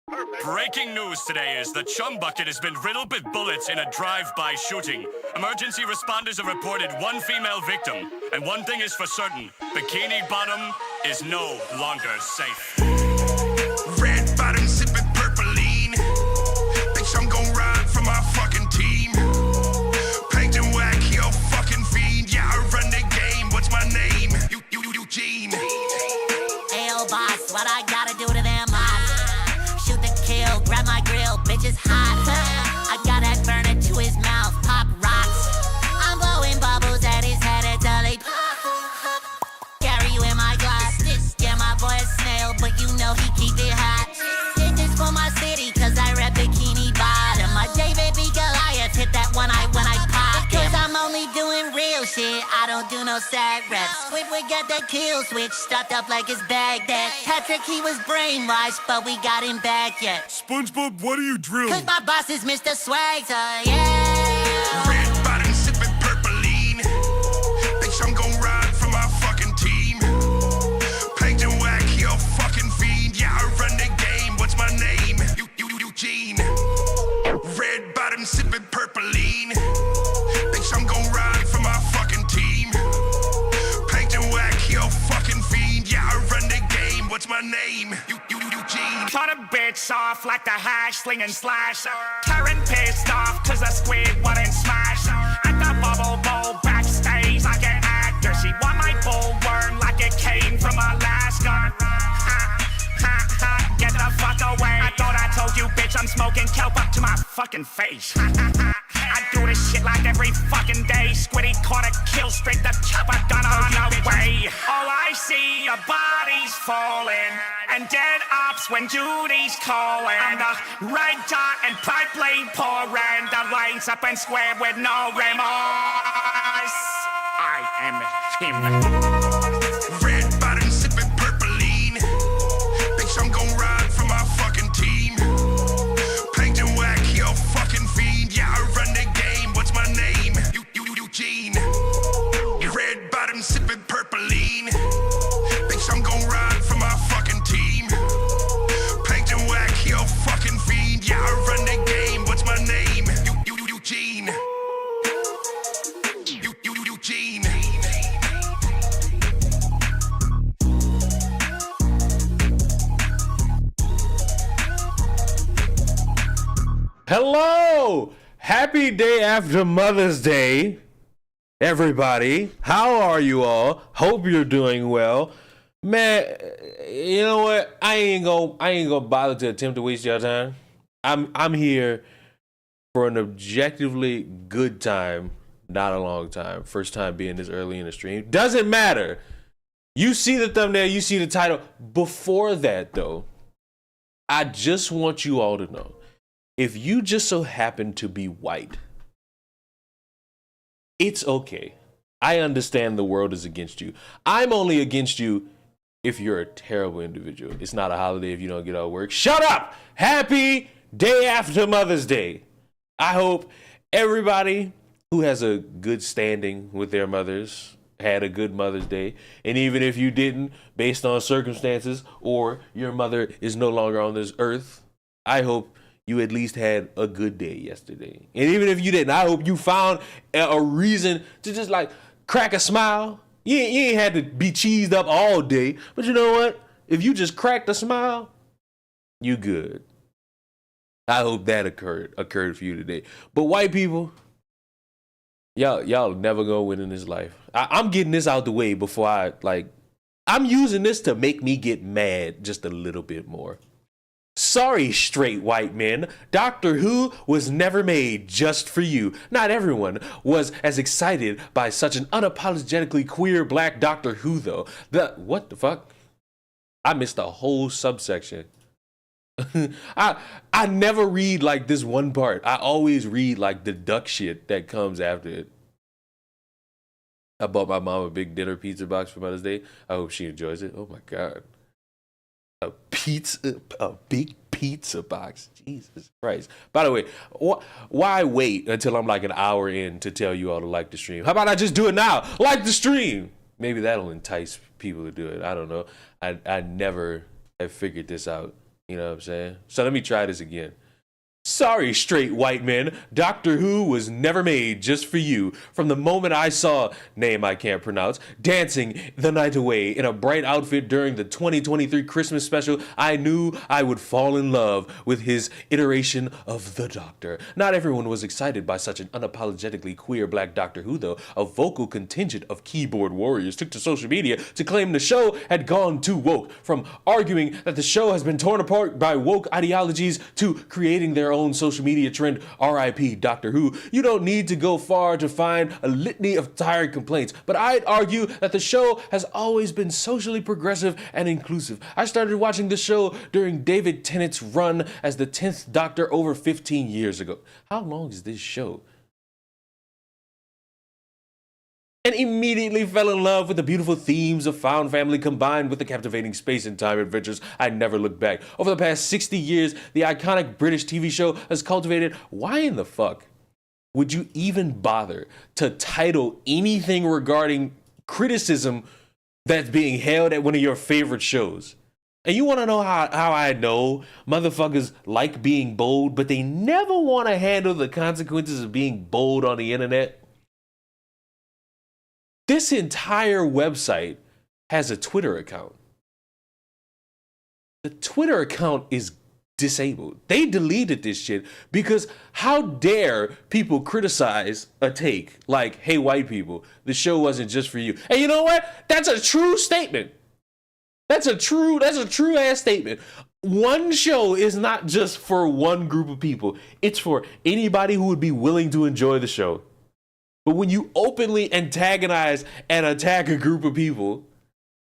Breaking news today is the Chum Bucket has been riddled with bullets in a drive-by shooting. Emergency responders have reported one female victim. And one thing is for certain, Bikini Bottom is no longer safe. Red bottom sipping purpleine. Bitch, I'm gon' ride for my fucking team. Paint and whack, yo, fucking fiend. Yeah, I run the game. What's my name? Eugene. Ayo, boss, what I gotta do to them odds? Shoot the kill, grab my grill, bitch is hot. I got that burner to his mouth, pop rocks. I'm blowing bubbles at his head until they pop. Carry you in my glass. Yeah, my boy a snail, but you know he keep it hot. Did this for my city, cause I rep Bikini Bottom. My David B. Goliath hit that one eye when I pop. Cause I'm only doing real shit, I don't do no sad reps. We got that kill switch stuffed up like his Baghdad. Patrick, he was brainwashed, but we got him back yet. SpongeBob, what are you drilling? Cause my boss is Mr. Swagger, yeah. Red bottom sipping purpleine. Bitch, I'm gon' ride for my fucking team. Paint and whack, yo, fucking fiend. Yeah, I run the game. What's my name? Eugene. Red bottom sipping purpleine. Bitch, I'm gon' ride for my fucking team. Paint and whack, yo, fucking fiend. Yeah, I run the game. What's my name? Eugene. Cut a bitch off like the hash, sling and slash. Karen pissed off cause the squid wouldn't smash. At the bubble bowl backstage like an actor. She want my bullworm like it came from Alaska. Get the fuck away. I thought I told you, bitch, I'm smoking kelp up to my fucking face. I do this shit like every fucking day. Squiddy caught a kill streak, the chopper gun on the way. All I see are bodies falling and dead ops when duty's calling. I'm the red dot and pipe lane pouring. The lanes up and square with no remorse. I am him. Red bottom sipping purpleine. Bitch, I'm gon' ride for my fucking team. Paint and whack, yo, fucking fiend. Yeah, I run the game. What's my name? Eugene. Red bottom sipping purpleine. Bitch, I'm gon' ride for my fucking team. Paint and whack, yo, fucking fiend. Yeah, I run the game. What's my name? Eugene. Eugene. Hello! Happy day after Mother's Day, everybody. How are you all? Hope you're doing well. Man, you know what? I ain't gonna bother to attempt to waste your time. I'm here for an objectively good time, not a long time. First time being this early in the stream. Doesn't matter. You see the thumbnail, you see the title. Before that, though, I just want you all to know, if you just so happen to be white, it's okay. I understand the world is against you. I'm only against you if you're a terrible individual. It's not a holiday if you don't get out of work. Shut up! Happy day after Mother's Day. I hope everybody who has a good standing with their mothers had a good Mother's Day. And even if you didn't, based on circumstances, or your mother is no longer on this earth, I hope you at least had a good day yesterday. And even if you didn't, I hope you found a reason to just like crack a smile. You ain't had to be cheesed up all day. But you know what? If you just cracked a smile, you good. I hope that occurred for you today. But white people, y'all never gonna win in this life. I'm getting this out the way before I'm using this to make me get mad just a little bit more. Sorry, straight white men. Doctor Who was never made just for you. Not everyone was as excited by such an unapologetically queer black Doctor Who, though. What the fuck? I missed a whole subsection. I never read like this one part. I always read like the duck shit that comes after it. I bought my mom a big dinner pizza box for Mother's Day. I hope she enjoys it. Oh my God. A big pizza box. Jesus Christ. By the way, why wait until I'm like an hour in to tell you all to like the stream? How about I just do it now? Like the stream. Maybe that'll entice people to do it. I don't know. I never have figured this out You know what I'm saying? So let me try this again. Sorry, straight white men. Doctor Who was never made just for you. From the moment I saw, name I can't pronounce, dancing the night away in a bright outfit during the 2023 Christmas special, I knew I would fall in love with his iteration of the Doctor. Not everyone was excited by such an unapologetically queer black Doctor Who, though. A vocal contingent of keyboard warriors took to social media to claim the show had gone too woke, from arguing that the show has been torn apart by woke ideologies to creating their own social media trend, RIP Doctor Who. You don't need to go far to find a litany of tired complaints, but I'd argue that the show has always been socially progressive and inclusive. I started watching the show during David Tennant's run as the 10th Doctor over 15 years ago. How long is this show? And immediately fell in love with the beautiful themes of found family combined with the captivating space and time adventures. I never looked back. Over the past 60 years, the iconic British TV show has cultivated. Why in the fuck would you even bother to title anything regarding criticism that's being held at one of your favorite shows? And you want to know how I know motherfuckers like being bold, but they never want to handle the consequences of being bold on the internet? This entire website has a Twitter account. The Twitter account is disabled. They deleted this shit because how dare people criticize a take like, hey, white people, the show wasn't just for you. And you know what? That's a true statement. That's a true ass statement. One show is not just for one group of people. It's for anybody who would be willing to enjoy the show. But when you openly antagonize and attack a group of people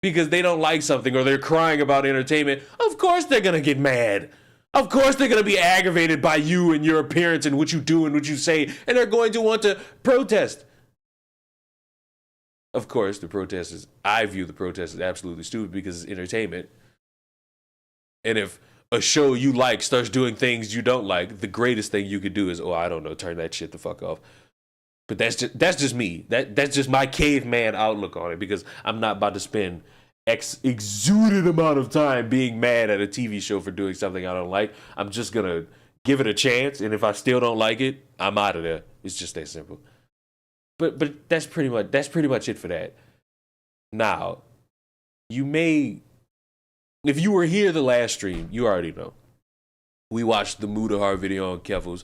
because they don't like something or they're crying about entertainment, of course they're going to get mad. Of course they're going to be aggravated by you and your appearance and what you do and what you say, and they're going to want to protest. Of course, I view the protest as absolutely stupid because it's entertainment. And if a show you like starts doing things you don't like, the greatest thing you could do is, turn that shit the fuck off. But that's just me. That's just my caveman outlook on it, because I'm not about to spend exuded amount of time being mad at a TV show for doing something I don't like. I'm just gonna give it a chance, and if I still don't like it, I'm out of there. It's just that simple. But that's pretty much it for that. Now, if you were here the last stream, you already know. We watched the Mudahar video on Keffals.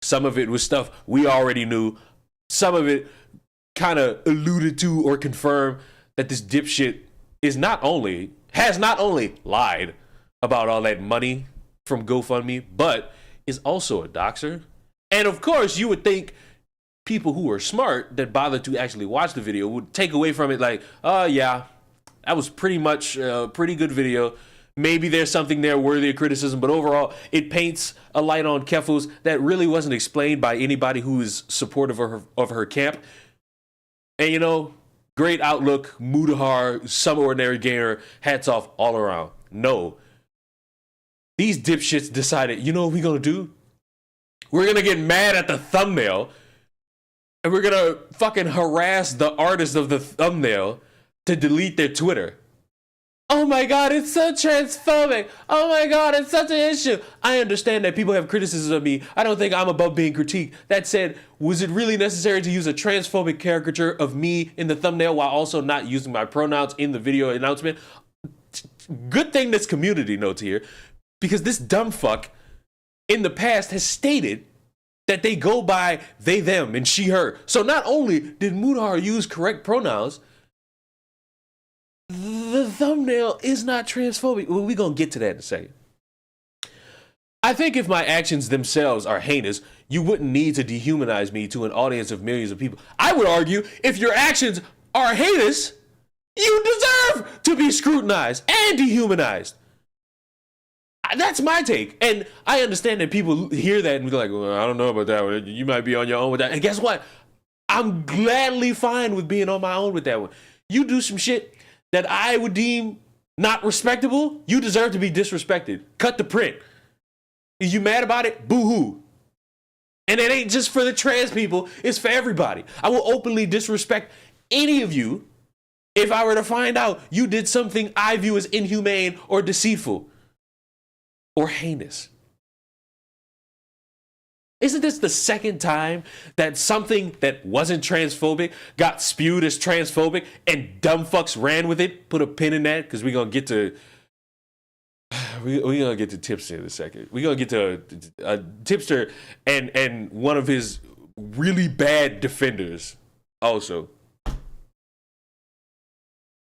Some of it was stuff we already knew. Some of it kind of alluded to or confirmed that this dipshit has not only lied about all that money from GoFundMe, but is also a doxer. And of course, you would think people who are smart that bother to actually watch the video would take away from it like, oh yeah, that was pretty much a pretty good video. Maybe there's something there worthy of criticism, but overall, it paints a light on Keffals that really wasn't explained by anybody who is supportive of her camp. And great outlook, Mudahar, some ordinary gainer, hats off all around. No. These dipshits decided, you know what we're going to do? We're going to get mad at the thumbnail, and we're going to fucking harass the artist of the thumbnail to delete their Twitter. Oh my God, it's so transphobic. Oh my God, it's such an issue. I understand that people have criticisms of me. I don't think I'm above being critiqued. That said, was it really necessary to use a transphobic caricature of me in the thumbnail while also not using my pronouns in the video announcement? Good thing this community notes here, because this dumb fuck in the past has stated that they go by they, them, and she, her. So not only did Mudahar use correct pronouns, the thumbnail is not transphobic. Well, we're going to get to that in a second. I think if my actions themselves are heinous, you wouldn't need to dehumanize me to an audience of millions of people. I would argue if your actions are heinous, you deserve to be scrutinized and dehumanized. That's my take. And I understand that people hear that and be like, well, I don't know about that one. You might be on your own with that. And guess what? I'm gladly fine with being on my own with that one. You do some shit that I would deem not respectable, you deserve to be disrespected. Cut the print. Is you mad about it? Boo-hoo. And it ain't just for the trans people, it's for everybody. I will openly disrespect any of you if I were to find out you did something I view as inhumane or deceitful. or heinous. Isn't this the second time that something that wasn't transphobic got spewed as transphobic and dumb fucks ran with it? Put a pin in that because we're going to get to Tipster in a second. We're going to get to Tipster and one of his really bad defenders also.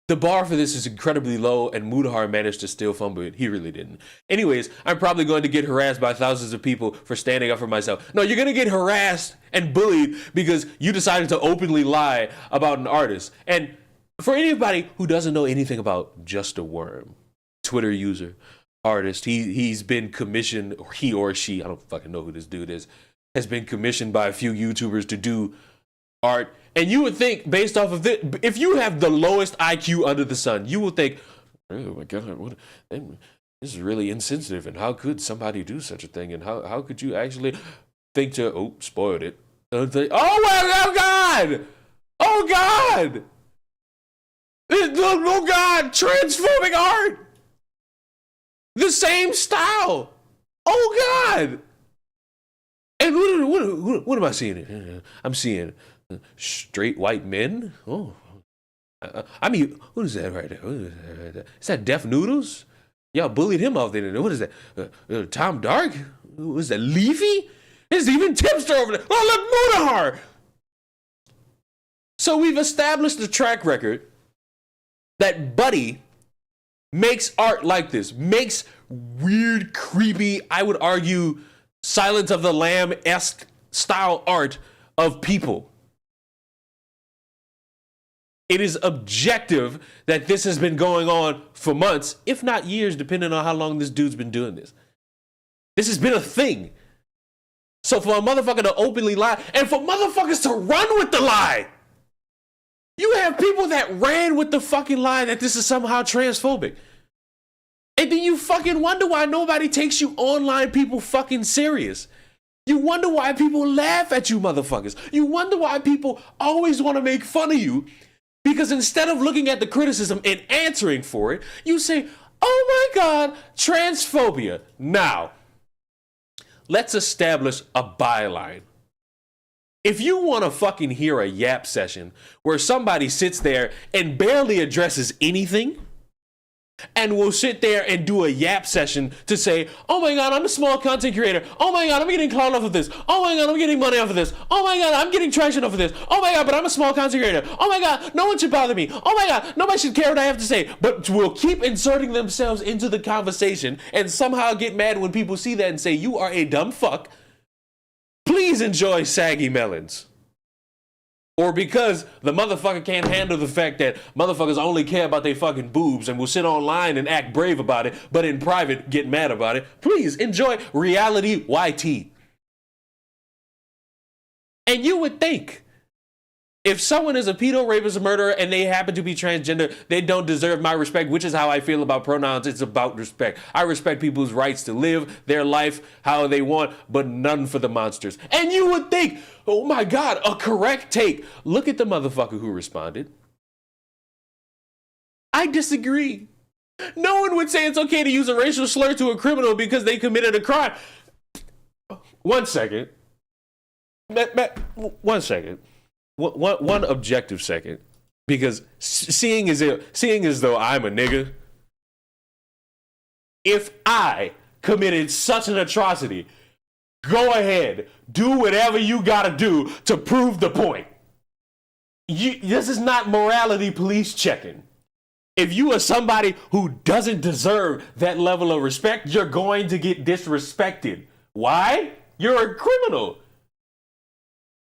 The bar for this is incredibly low, and Mudahar managed to still fumble it. He really didn't. Anyways, I'm probably going to get harassed by thousands of people for standing up for myself. No, you're going to get harassed and bullied because you decided to openly lie about an artist. And for anybody who doesn't know anything about Just a Worm, Twitter user, artist, he's been commissioned, or he or she, I don't fucking know who this dude is, has been commissioned by a few YouTubers to do art. And you would think, based off of this, if you have the lowest IQ under the sun, you would think, oh my God, this is really insensitive. And how could somebody do such a thing? And how could you actually think to, spoiled it. Oh my God! Oh God! Oh God! Transphobic art! The same style! Oh God! And what am I seeing? I'm seeing straight white men. Oh, I mean, what is that right there? Is that Deaf Noodles? Y'all bullied him off there. What is that? Tom Dark? What is that? Leafy? There's even Tipster over there. Oh, look, Mudahar. So we've established a track record that Buddy makes art like this, makes weird, creepy, I would argue, Silence of the Lamb-esque style art of people. It is objective that this has been going on for months, if not years, depending on how long this dude's been doing this. This has been a thing. So for a motherfucker to openly lie, and for motherfuckers to run with the lie, you have people that ran with the fucking lie that this is somehow transphobic. And then you fucking wonder why nobody takes you online people fucking serious. You wonder why people laugh at you motherfuckers. You wonder why people always want to make fun of you. Because instead of looking at the criticism and answering for it, you say, oh my God, transphobia. Now, let's establish a byline. If you want to fucking hear a yap session where somebody sits there and barely addresses anything, and will sit there and do a yap session to say, oh my God, I'm a small content creator. Oh my God, I'm getting clout off of this. Oh my God, I'm getting money off of this. Oh my God, I'm getting traction off of this. Oh my God, but I'm a small content creator. Oh my God, no one should bother me. Oh my God, nobody should care what I have to say. But will keep inserting themselves into the conversation and somehow get mad when people see that and say, you are a dumb fuck. Please enjoy saggy melons. Or because the motherfucker can't handle the fact that motherfuckers only care about their fucking boobs and will sit online and act brave about it, but in private get mad about it. Please enjoy reality YT. And you would think if someone is a pedo, rapist, murderer, and they happen to be transgender, they don't deserve my respect, which is how I feel about pronouns. It's about respect. I respect people's rights to live their life how they want, but none for the monsters. And you would think, oh my God, a correct take. Look at the motherfucker who responded. I disagree. No one would say it's okay to use a racial slur to a criminal because they committed a crime. 1 second. 1 second. One objective second, because seeing as though I'm a nigga, if I committed such an atrocity, go ahead, do whatever you gotta do to prove the point. This is not morality police checking. If you are somebody who doesn't deserve that level of respect, you're going to get disrespected. Why? You're a criminal.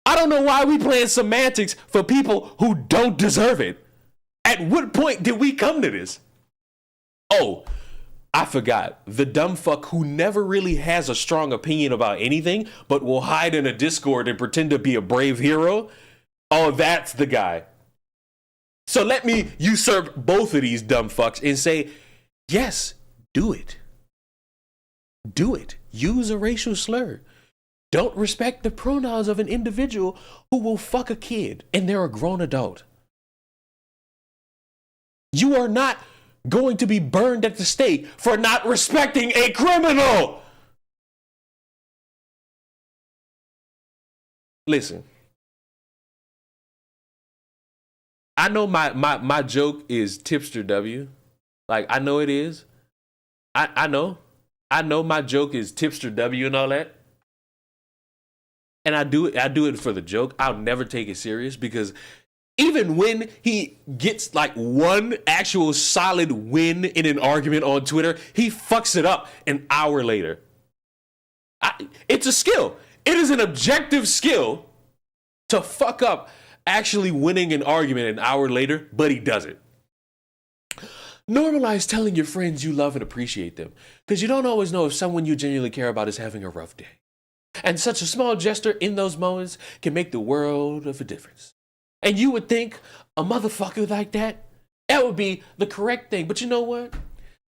I don't know why we playing semantics for people who don't deserve it. At what point did we come to this? Oh, I forgot. The dumb fuck who never really has a strong opinion about anything, but will hide in a Discord and pretend to be a brave hero. Oh, that's the guy. So let me usurp both of these dumb fucks and say, yes, do it. Do it. Use a racial slur. Don't respect the pronouns of an individual who will fuck a kid and they're a grown adult. You are not going to be burned at the stake for not respecting a criminal. Listen, I know my joke is Tipster W. Like, I know it is. I know my joke is Tipster W and all that. And I do it for the joke. I'll never take it serious, because even when he gets like one actual solid win in an argument on Twitter, he fucks it up an hour later. It's a skill. It is an objective skill to fuck up actually winning an argument an hour later, but he does it. Normalize telling your friends you love and appreciate them, because you don't always know if someone you genuinely care about is having a rough day. And such a small gesture in those moments can make the world of a difference. And you would think a motherfucker like that would be the correct thing. But you know what?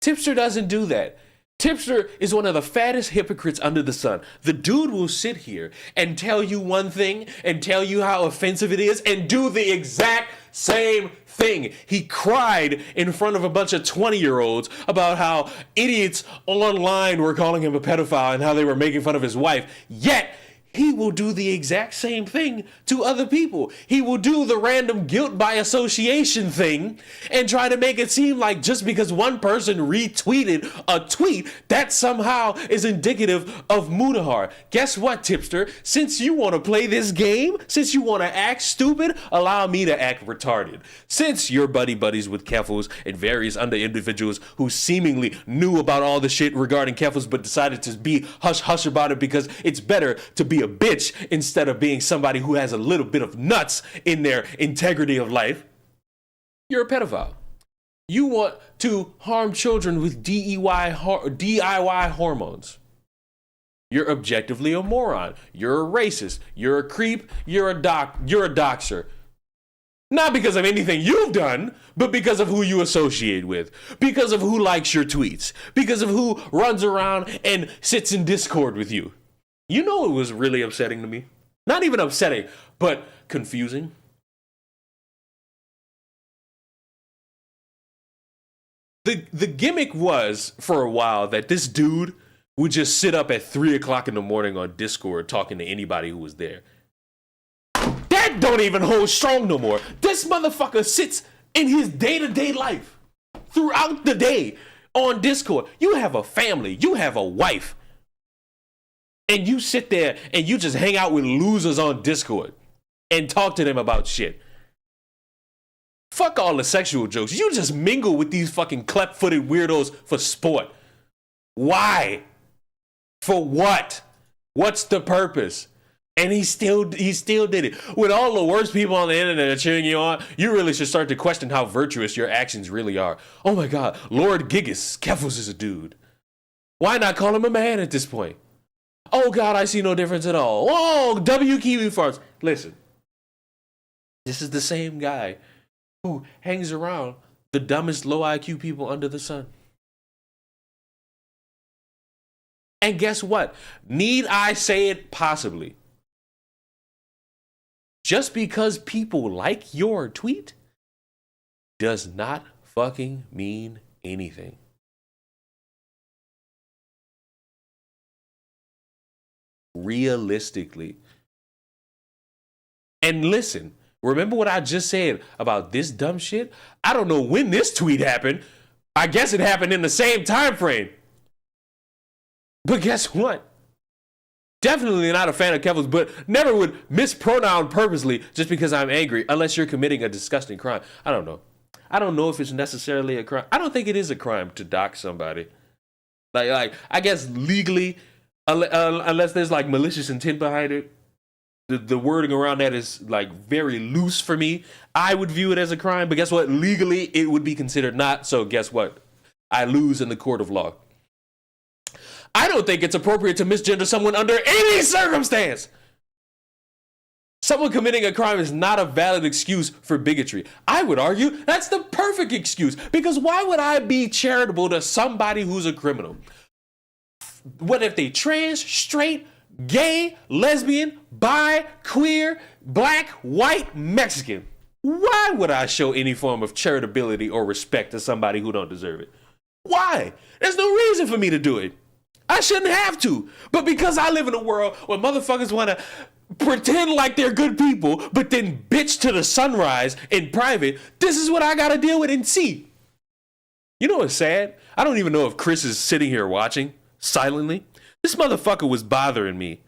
Tipster doesn't do that. Tipster is one of the fattest hypocrites under the sun. The dude will sit here and tell you one thing and tell you how offensive it is and do the exact same thing. He cried in front of a bunch of 20-year-olds about how idiots online were calling him a pedophile and how they were making fun of his wife. Yet, he will do the exact same thing to other people. He will do the random guilt by association thing and try to make it seem like just because one person retweeted a tweet, that somehow is indicative of Mudahar. Guess what, Tipster? Since you want to play this game, since you want to act stupid, allow me to act retarded. Since you're buddies with Keffals and various other individuals who seemingly knew about all the shit regarding Keffals but decided to be hush-hush about it because it's better to be a bitch instead of being somebody who has a little bit of nuts in their integrity of life, you're a pedophile. You want to harm children with DIY hormones. You're objectively a moron. You're a racist. You're a creep. You're a doxer. Not because of anything you've done, but because of who you associate with. Because of who likes your tweets. Because of who runs around and sits in Discord with you. You know, it was really upsetting to me. Not even upsetting, but confusing. The gimmick was, for a while, that this dude would just sit up at 3 o'clock in the morning on Discord talking to anybody who was there. That don't even hold strong no more. This motherfucker sits in his day-to-day life throughout the day on Discord. You have a family. You have a wife. And you sit there and you just hang out with losers on Discord and talk to them about shit. Fuck all the sexual jokes. You just mingle with these fucking cleft-footed weirdos for sport. Why? For what? What's the purpose? And he still did it. With all the worst people on the internet are cheering you on, you really should start to question how virtuous your actions really are. Oh my God, Lord Gigas, Keffals is a dude. Why not call him a man at this point? Oh God, I see no difference at all. Oh, W Kiwi farts. Listen, this is the same guy who hangs around the dumbest low IQ people under the sun. And guess what? Need I say it? Possibly. Just because people like your tweet does not fucking mean anything. Realistically. And listen, remember what I just said about this dumb shit? I don't know when this tweet happened. I guess it happened in the same time frame. But guess what? Definitely not a fan of Keffals, but never would mispronoun purposely just because I'm angry, unless you're committing a disgusting crime. I don't know. I don't know if it's necessarily a crime. I don't think it is a crime to dox somebody. Like I guess legally, unless there's like malicious intent behind it, the wording around that is like very loose for me. I would view it as a crime, but guess what? Legally, it would be considered not. So guess what? I lose in the court of law. I don't think it's appropriate to misgender someone under any circumstance. Someone committing a crime is not a valid excuse for bigotry. I would argue that's the perfect excuse, because why would I be charitable to somebody who's a criminal? What if they trans, straight, gay, lesbian, bi, queer, black, white, Mexican? Why would I show any form of charitability or respect to somebody who don't deserve it? Why? There's no reason for me to do it. I shouldn't have to. But because I live in a world where motherfuckers want to pretend like they're good people, but then bitch to the sunrise in private, this is what I got to deal with and see. You know what's sad? I don't even know if Chris is sitting here watching silently. This motherfucker was bothering me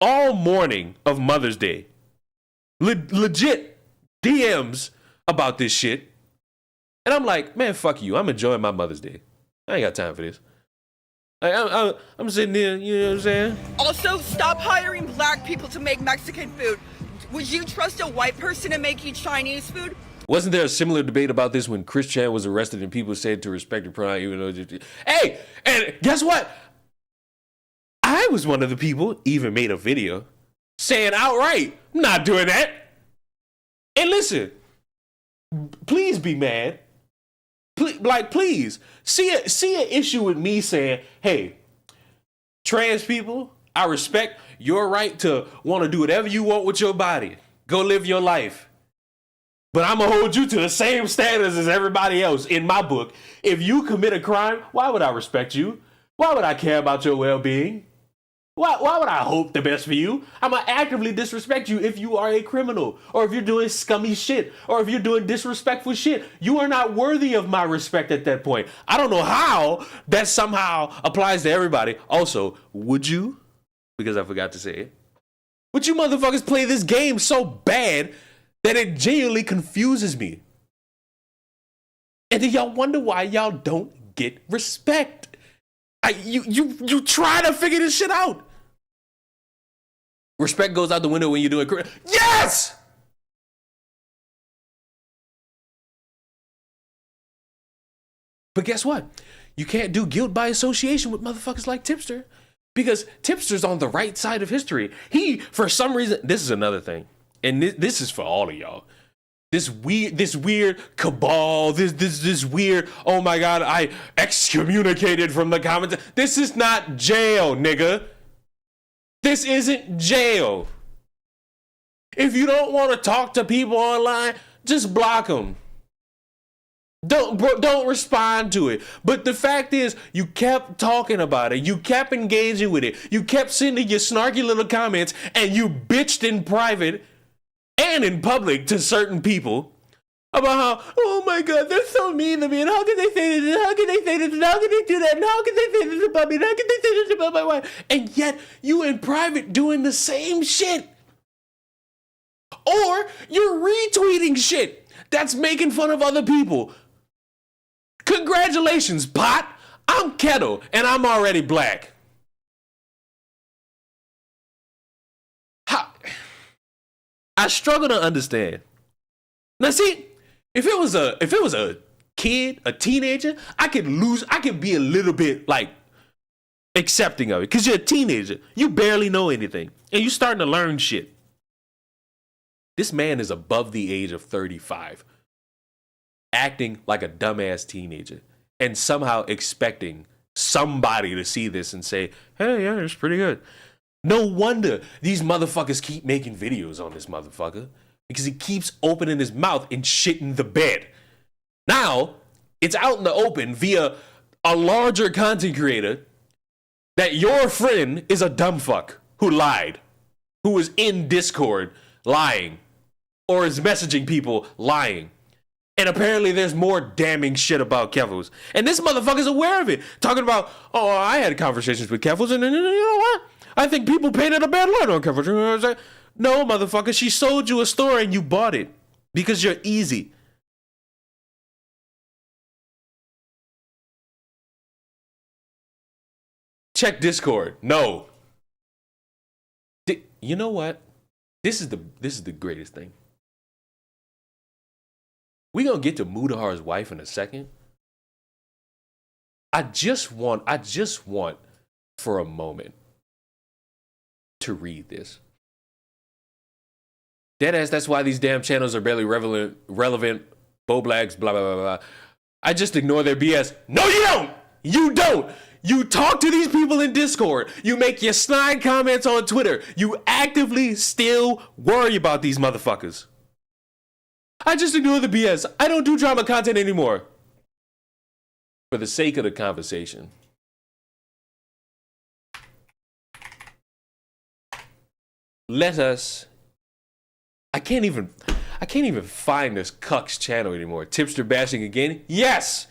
all morning of Mother's Day. Legit DMs about this shit. And I'm like, man, fuck you. I'm enjoying my Mother's Day. I ain't got time for this. I'm sitting there, you know what I'm saying? Also, stop hiring black people to make Mexican food. Would you trust a white person to make you Chinese food? Wasn't there a similar debate about this when Chris Chan was arrested and people said to respect your pronoun even though... Hey, and guess what? I was one of the people, even made a video, saying outright, I'm not doing that. And listen, please be mad. Please, see an issue with me saying, hey, trans people, I respect your right to want to do whatever you want with your body. Go live your life. But I'm going to hold you to the same standards as everybody else in my book. If you commit a crime, why would I respect you? Why would I care about your well-being? Why would I hope the best for you? I'm going to actively disrespect you if you are a criminal, or if you're doing scummy shit, or if you're doing disrespectful shit. You are not worthy of my respect at that point. I don't know how that somehow applies to everybody. Also, would you, because I forgot to say it, would you motherfuckers play this game so bad that it genuinely confuses me? And then y'all wonder why y'all don't get respect. You try to figure this shit out. Respect goes out the window when you're doing yes! But guess what? You can't do guilt by association with motherfuckers like Tipster, because Tipster's on the right side of history. He, for some reason, this is another thing, and this is for all of y'all. This weird cabal, this weird, oh my God, I excommunicated from the comments. This is not jail, nigga. This isn't jail. If you don't want to talk to people online, just block them. Don't respond to it. But the fact is, you kept talking about it. You kept engaging with it. You kept sending your snarky little comments, and you bitched in private and in public to certain people about how, oh my God, they're so mean to me, and how can they say this, and how can they say this, and how can they do that, and how can they say this about me, and how can they say this about my wife? And yet, you in private doing the same shit. Or you're retweeting shit that's making fun of other people. Congratulations, pot. I'm kettle, and I'm already black. I struggle to understand. Now, see, if it was a kid, a teenager, I could be a little bit like accepting of it, because you're a teenager, you barely know anything, and you're starting to learn shit. This man is above the age of 35, acting like a dumbass teenager, and somehow expecting somebody to see this and say, hey, yeah, it's pretty good. No wonder these motherfuckers keep making videos on this motherfucker, because he keeps opening his mouth and shitting the bed. Now, it's out in the open via a larger content creator that your friend is a dumb fuck who lied, who is in Discord lying, or is messaging people lying. And apparently there's more damning shit about Keffals. And this motherfucker's aware of it. Talking about, oh, I had conversations with Keffals, and you know what? I think people painted a bad light on Keffals. You know what I'm saying? No, motherfucker, she sold you a store and you bought it because you're easy. Check Discord. No. You know what? This is the greatest thing. We're going to get to Mudahar's wife in a second. I just want for a moment to read this. Deadass, that's why these damn channels are barely relevant, Boblags, blah, blah, blah, blah. I just ignore their BS. No, you don't! You don't! You talk to these people in Discord. You make your snide comments on Twitter. You actively still worry about these motherfuckers. I just ignore the BS. I don't do drama content anymore. For the sake of the conversation, let us. I can't even find this cuck's channel anymore. Tipster bashing again? Yes!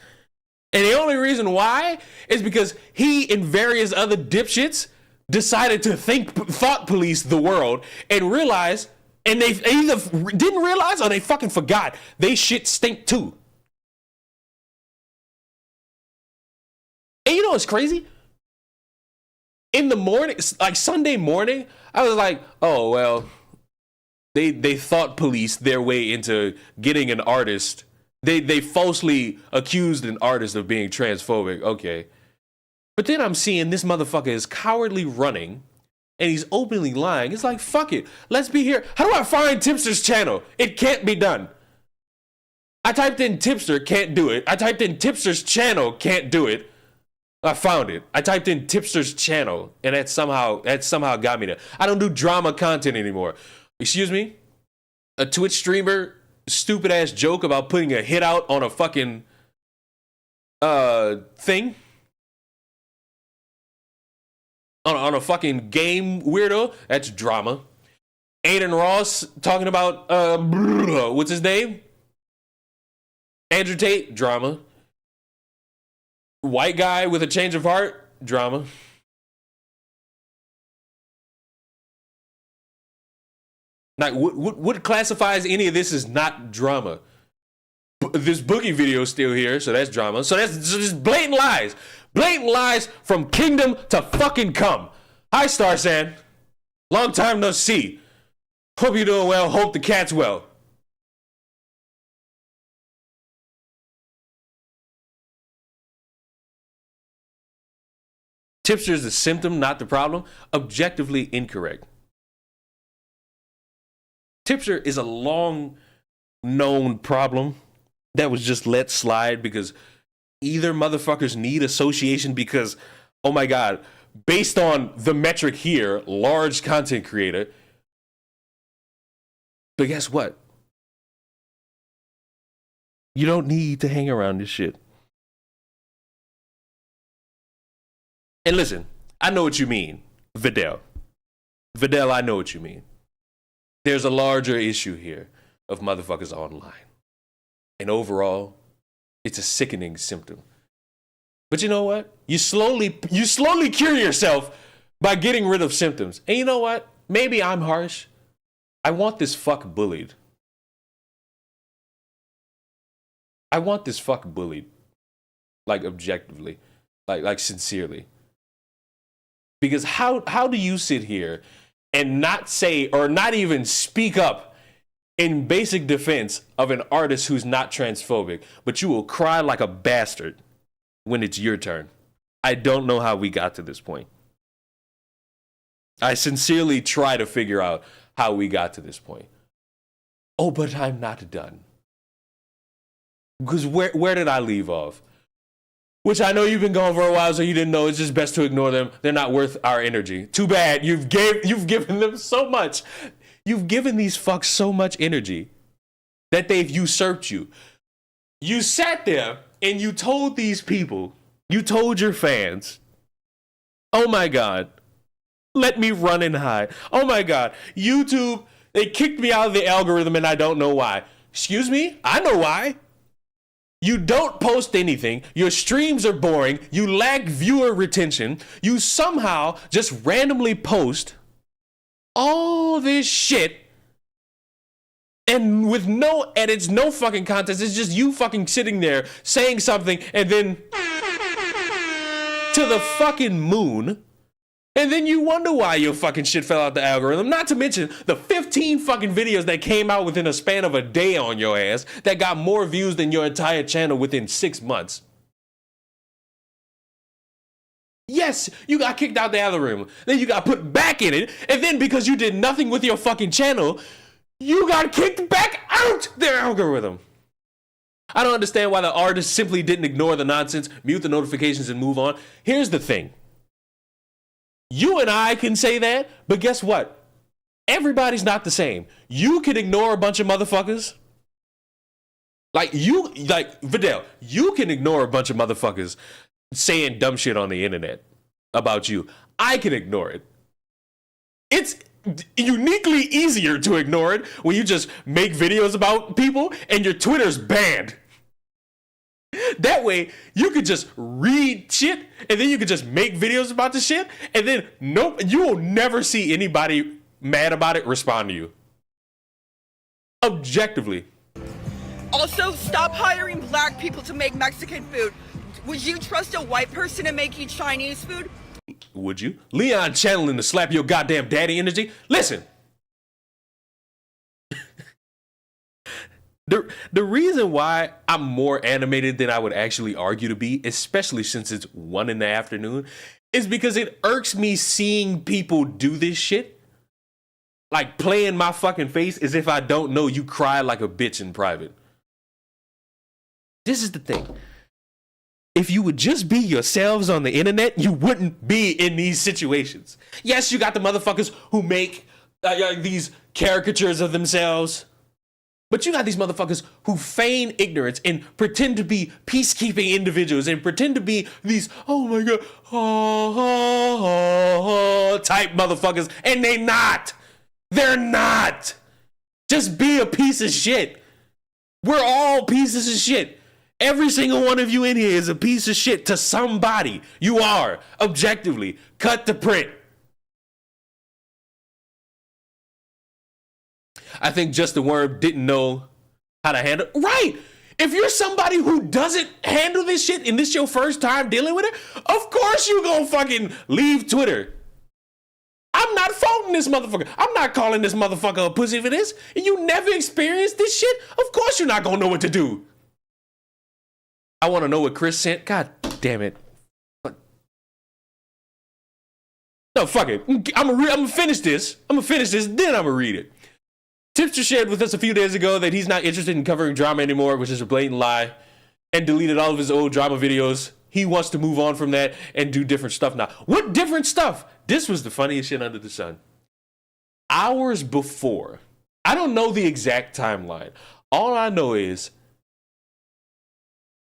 And the only reason why is because he and various other dipshits decided to thought police the world and realize, and they either didn't realize or they fucking forgot, they shit stink too. And you know what's crazy? In the morning, like Sunday morning, I was like, oh, well, they thought police their way into getting an artist. They falsely accused an artist of being transphobic. Okay. But then I'm seeing this motherfucker is cowardly running and he's openly lying. It's like, fuck it. Let's be here. How do I find Tipster's channel? It can't be done. I typed in Tipster, can't do it. I typed in Tipster's channel, can't do it. I found it. I typed in Tipster's channel, and that somehow got me there. I don't do drama content anymore. Excuse me? A Twitch streamer, stupid ass joke about putting a hit out on a fucking thing? On a fucking game, weirdo? That's drama. Aiden Ross talking about what's his name? Andrew Tate, drama. White guy with a change of heart, drama. Like, what classifies any of this as not drama? This Boogie video is still here, so that's drama. So that's just blatant lies. Blatant lies from kingdom to fucking come. Hi, Starsan. Long time no see. Hope you're doing well. Hope the cat's well. Tipster is the symptom, not the problem. Objectively incorrect. Tipster is a long-known problem that was just let slide because either motherfuckers need association because, oh my God, based on the metric here, large content creator. But guess what? You don't need to hang around this shit. And listen, I know what you mean, Vidal. Vidal, I know what you mean. There's a larger issue here of motherfuckers online. And overall, it's a sickening symptom. But you know what? You slowly cure yourself by getting rid of symptoms. And you know what? Maybe I'm harsh. I want this fuck bullied. I want this fuck bullied. Like objectively. Like sincerely. Because how do you sit here and not say or not even speak up in basic defense of an artist who's not transphobic, but you will cry like a bastard when it's your turn? I don't know how we got to this point. I sincerely try to figure out how we got to this point. Oh, but I'm not done. Because where did I leave off? Which I know you've been gone for a while, so you didn't know. It's just best to ignore them. They're not worth our energy. Too bad. You've given them so much. You've given these fucks so much energy that they've usurped you. You sat there and you told these people, you told your fans, oh my God, let me run and hide. Oh my God, YouTube, they kicked me out of the algorithm and I don't know why. Excuse me? I know why. You don't post anything. Your streams are boring. You lack viewer retention. You somehow just randomly post all this shit and with no edits, no fucking context. It's just you fucking sitting there saying something and then to the fucking moon. And then you wonder why your fucking shit fell out the algorithm. Not to mention the 15 fucking videos that came out within a span of a day on your ass that got more views than your entire channel within 6 months. Yes, you got kicked out the algorithm. Then you got put back in it. And then because you did nothing with your fucking channel, you got kicked back out the algorithm. I don't understand why the artist simply didn't ignore the nonsense, mute the notifications, and move on. Here's the thing. You and I can say that, but guess what? Everybody's not the same. You can ignore a bunch of motherfuckers, Like Vidal, you can ignore a bunch of motherfuckers saying dumb shit on the internet about you. I can ignore it. It's uniquely easier to ignore it when you just make videos about people and your Twitter's banned. That way, you could just read shit and then you could just make videos about the shit and then you will never see anybody mad about it respond to you. Objectively. Also, stop hiring black people to make Mexican food. Would you trust a white person to make you Chinese food? Would you? Leon channeling the slap your goddamn daddy energy. Listen. The reason why I'm more animated than I would actually argue to be, especially since it's 1 PM, is because it irks me seeing people do this shit. Like playing my fucking face as if I don't know you cry like a bitch in private. This is the thing. If you would just be yourselves on the internet, you wouldn't be in these situations. Yes, you got the motherfuckers who make these caricatures of themselves. But you got these motherfuckers who feign ignorance and pretend to be peacekeeping individuals and pretend to be these, oh my God, type motherfuckers. And they not. They're not. Just be a piece of shit. We're all pieces of shit. Every single one of you in here is a piece of shit to somebody. You are, objectively. Cut the print. I think Just the Worm didn't know how to handle. Right. If you're somebody who doesn't handle this shit and this your first time dealing with it, of course you gonna fucking leave Twitter. I'm not faulting this motherfucker. I'm not calling this motherfucker a pussy for this. And you never experienced this shit? Of course you're not gonna know what to do. I want to know what Chris sent. God damn it. No, fuck it. I'm gonna finish this. Then I'm gonna read it. Tipster shared with us a few days ago that he's not interested in covering drama anymore, which is a blatant lie, and deleted all of his old drama videos. He wants to move on from that and do different stuff now. What different stuff? This was the funniest shit under the sun. Hours before, I don't know the exact timeline. All I know is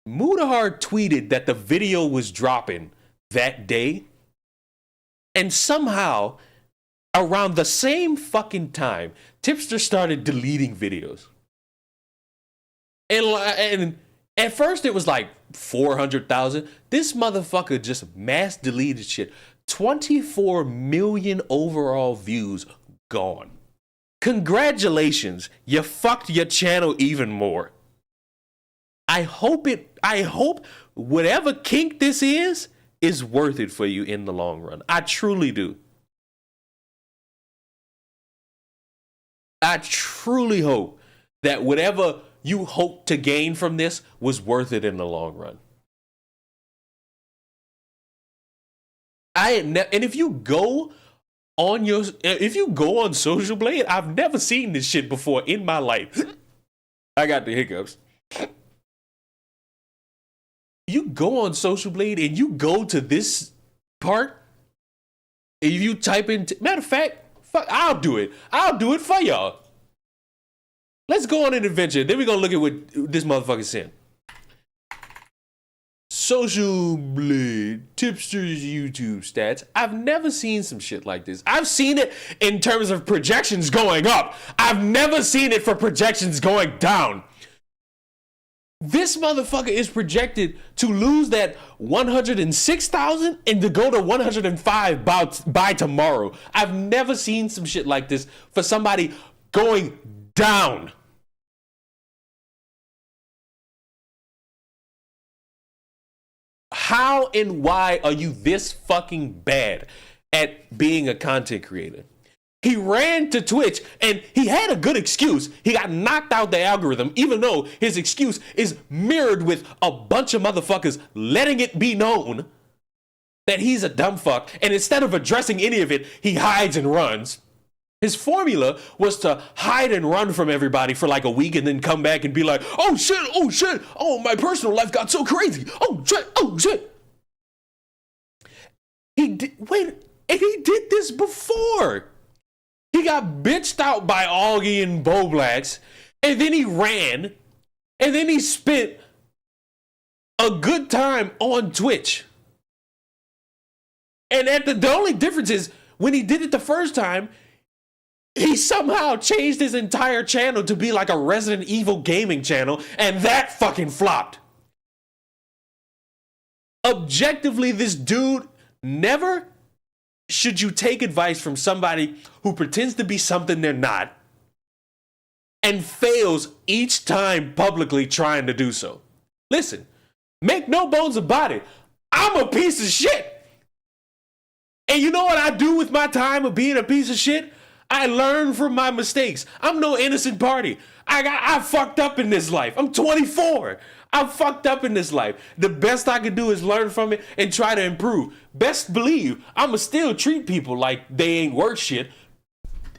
Mudahar tweeted that the video was dropping that day, and somehow around the same fucking time, Tipster started deleting videos. And at first it was like 400,000. This motherfucker just mass deleted shit. 24 million overall views gone. Congratulations. You fucked your channel even more. I hope whatever kink this is worth it for you in the long run. I truly do. I truly hope that whatever you hope to gain from this was worth it in the long run. And if you go on Social Blade, I've never seen this shit before in my life. I got the hiccups. You go on Social Blade and you go to this part, and if you type in, matter of fact, fuck, I'll do it. I'll do it for y'all. Let's go on an adventure. Then we're going to look at what this motherfucker sent. Social Blade, Tipster's YouTube stats. I've never seen some shit like this. I've seen it in terms of projections going up. I've never seen it for projections going down. This motherfucker is projected to lose that 106,000 and to go to 105 by tomorrow. I've never seen some shit like this for somebody going down. How and why are you this fucking bad at being a content creator? He ran to Twitch and he had a good excuse. He got knocked out the algorithm, even though his excuse is mirrored with a bunch of motherfuckers letting it be known that he's a dumb fuck. And instead of addressing any of it, he hides and runs. His formula was to hide and run from everybody for like a week and then come back and be like, oh shit, oh, my personal life got so crazy. Oh shit. He did this before. He got bitched out by Augie and Bo Blacks, and then he ran And then he spent a good time on Twitch. And the only difference is when he did it the first time, he somehow changed his entire channel to be like a Resident Evil gaming channel, and that fucking flopped. Objectively, this dude, never should you take advice from somebody who pretends to be something they're not and fails each time publicly trying to do so. Listen, make no bones about it. I'm a piece of shit. And you know what I do with my time of being a piece of shit? I learn from my mistakes. I'm no innocent party. I fucked up in this life. I'm 24. I fucked up in this life. The best I can do is learn from it and try to improve. Best believe I'ma still treat people like they ain't worth shit,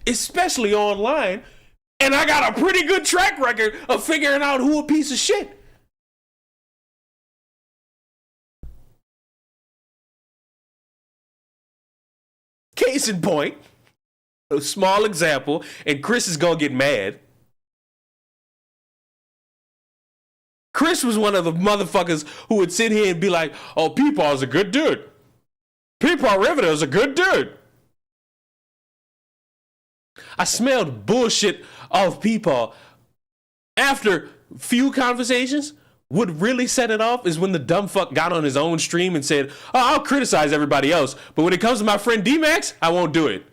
especially online. And I got a pretty good track record of figuring out who a piece of shit. Case in point, a small example, and Chris is gonna get mad. Chris was one of the motherfuckers who would sit here and be like, oh, Peepaw's a good dude. Peepaw Riveter's a good dude. I smelled bullshit off Peepaw. After few conversations, what really set it off is when the dumb fuck got on his own stream and said, oh, I'll criticize everybody else, but when it comes to my friend D-Max, I won't do it.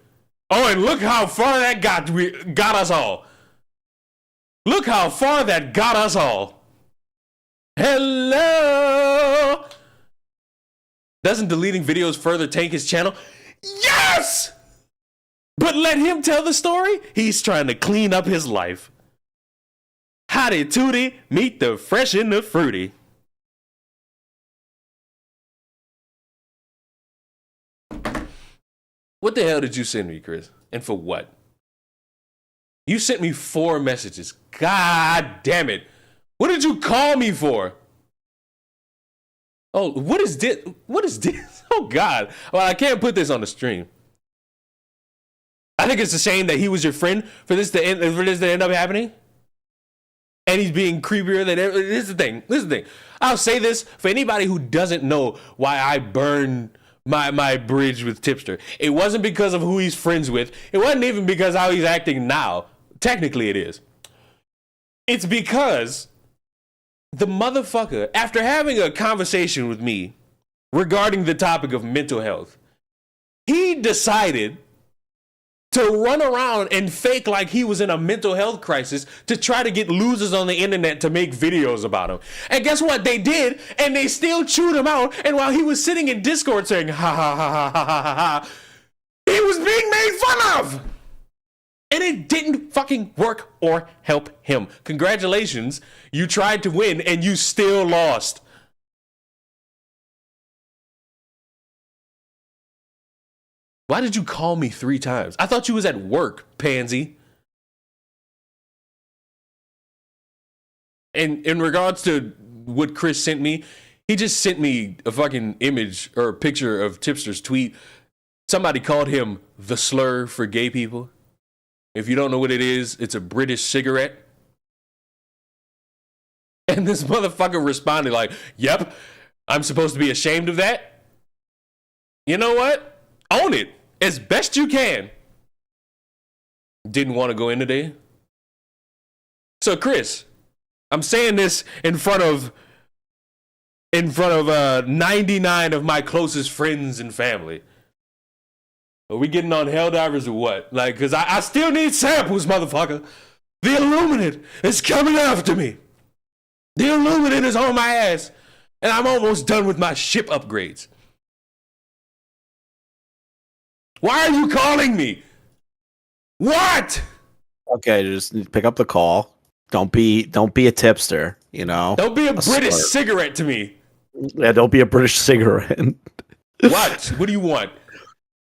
Oh, and look how far that got us all. Look how far that got us all. Hello. Doesn't deleting videos further tank his channel? Yes! But let him tell the story. He's trying to clean up his life. Howdy tootie, meet the fresh and the fruity. What the hell did you send me, Chris? And for what? You sent me 4 messages. God damn it. What did you call me for? Oh, what is this? What is this? Oh, God. Well, I can't put this on the stream. I think it's a shame that he was your friend for this to end up happening. And he's being creepier than ever. This is the thing. This is the thing. I'll say this for anybody who doesn't know why I burned my bridge with Tipster. It wasn't because of who he's friends with. It wasn't even because how he's acting now. Technically, it is. It's because the motherfucker, after having a conversation with me regarding the topic of mental health, he decided to run around and fake like he was in a mental health crisis to try to get losers on the internet to make videos about him. And guess what? They did, and they still chewed him out. And while he was sitting in Discord saying, ha ha ha ha ha ha ha, he was being made fun of. And it didn't fucking work or help him. Congratulations. You tried to win, and you still lost. Why did you call me 3 times? I thought you was at work, pansy. And in regards to what Chris sent me, he just sent me a fucking image or a picture of Tipster's tweet. Somebody called him the slur for gay people. If you don't know what it is, it's a British cigarette. And this motherfucker responded like, yep, I'm supposed to be ashamed of that. You know what? Own it as best you can. Didn't want to go in today. So Chris, I'm saying this in front of 99 of my closest friends and family. Are we getting on Helldivers or what? Like, cause I still need samples, motherfucker. The Illuminate is coming after me. The Illuminate is on my ass. And I'm almost done with my ship upgrades. Why are you calling me? What? Okay, just pick up the call. Don't be a tipster, you know. Don't be a British cigarette to me. Yeah, don't be a British cigarette. What? What do you want?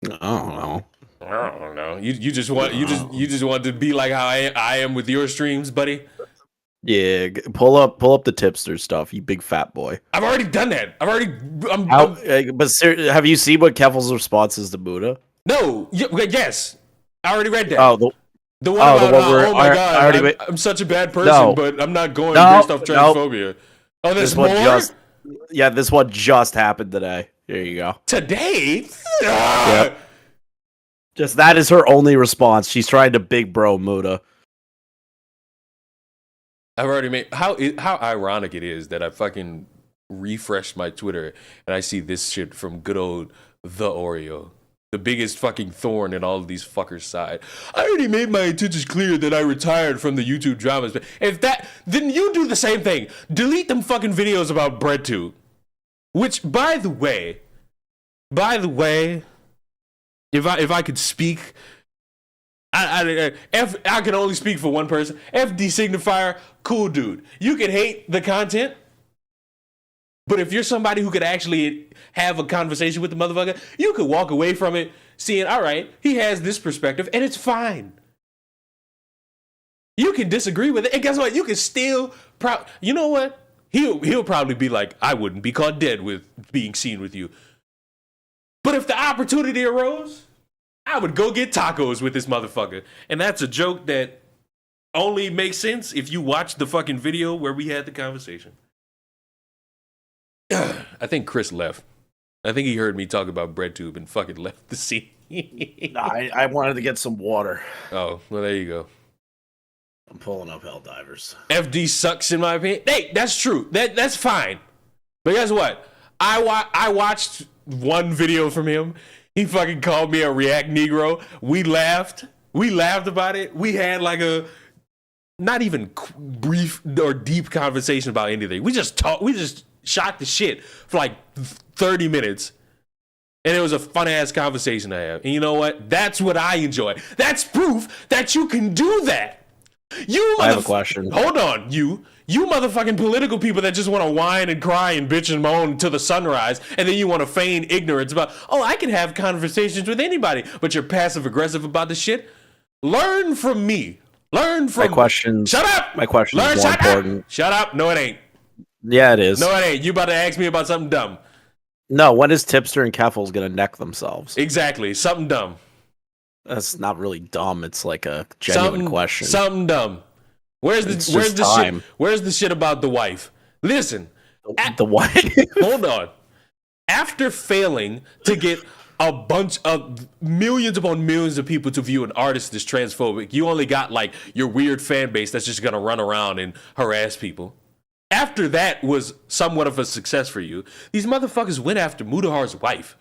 I don't know. I don't know. You just want to be like how I am with your streams, buddy. Yeah, pull up the tipster stuff, you big fat boy. I've already done that. Have you seen what Keffals' response is to Buddha? No. Yes. I already read that. Oh, The one Oh, about, the one where oh my God, I already I'm such a bad person, No. but I'm not going No, based off transphobia. Oh, there's this more? one this one just happened today. There you go. Today? Ah! Yep. Just that is her only response. She's trying to big bro Muda. I've already made how ironic it is that I fucking refreshed my Twitter and I see this shit from good old the Oreo. The biggest fucking thorn in all of these fuckers' side. I already made my intentions clear that I retired from the YouTube dramas. But if that, then you do the same thing. Delete them fucking videos about BreadTube. Which, by the way, if I could speak, I can only speak for one person. FD Signifier, cool dude. You can hate the content, but if you're somebody who could actually have a conversation with the motherfucker, you could walk away from it seeing, all right, he has this perspective, and it's fine. You can disagree with it, and guess what? You can still, you know what? He'll probably be like, I wouldn't be caught dead with being seen with you. But if the opportunity arose, I would go get tacos with this motherfucker. And that's a joke that only makes sense if you watch the fucking video where we had the conversation. I think Chris left. I think he heard me talk about BreadTube and fucking left the scene. I wanted to get some water. Oh, well, there you go. I'm pulling up Helldivers. FD sucks in my opinion. Hey, that's true. That's fine. But guess what? I watched one video from him. He fucking called me a React Negro. We laughed. We laughed about it. We had like a not even brief or deep conversation about anything. We just talked. We just shot the shit for like 30 minutes. And it was a fun ass conversation to have. And you know what? That's what I enjoy. That's proof that you can do that. I have a question. Hold on, you motherfucking political people that just want to whine and cry and bitch and moan to the sunrise, and then you want to feign ignorance about, oh, I can have conversations with anybody, but you're passive aggressive about the shit. Learn from me. Learn from my questions. Shut up. My question is more important. Shut up. No, it ain't. Yeah, it is. No, it ain't. You about to ask me about something dumb. No, when is Tipster and Keffals gonna neck themselves? Exactly. Something dumb. That's not really dumb. It's like a genuine question. Something dumb. Where's the shit about the wife? Listen. The wife? Hold on. After failing to get a bunch of millions upon millions of people to view an artist as transphobic, you only got like your weird fan base that's just gonna run around and harass people. After that was somewhat of a success for you, these motherfuckers went after Mudahar's wife.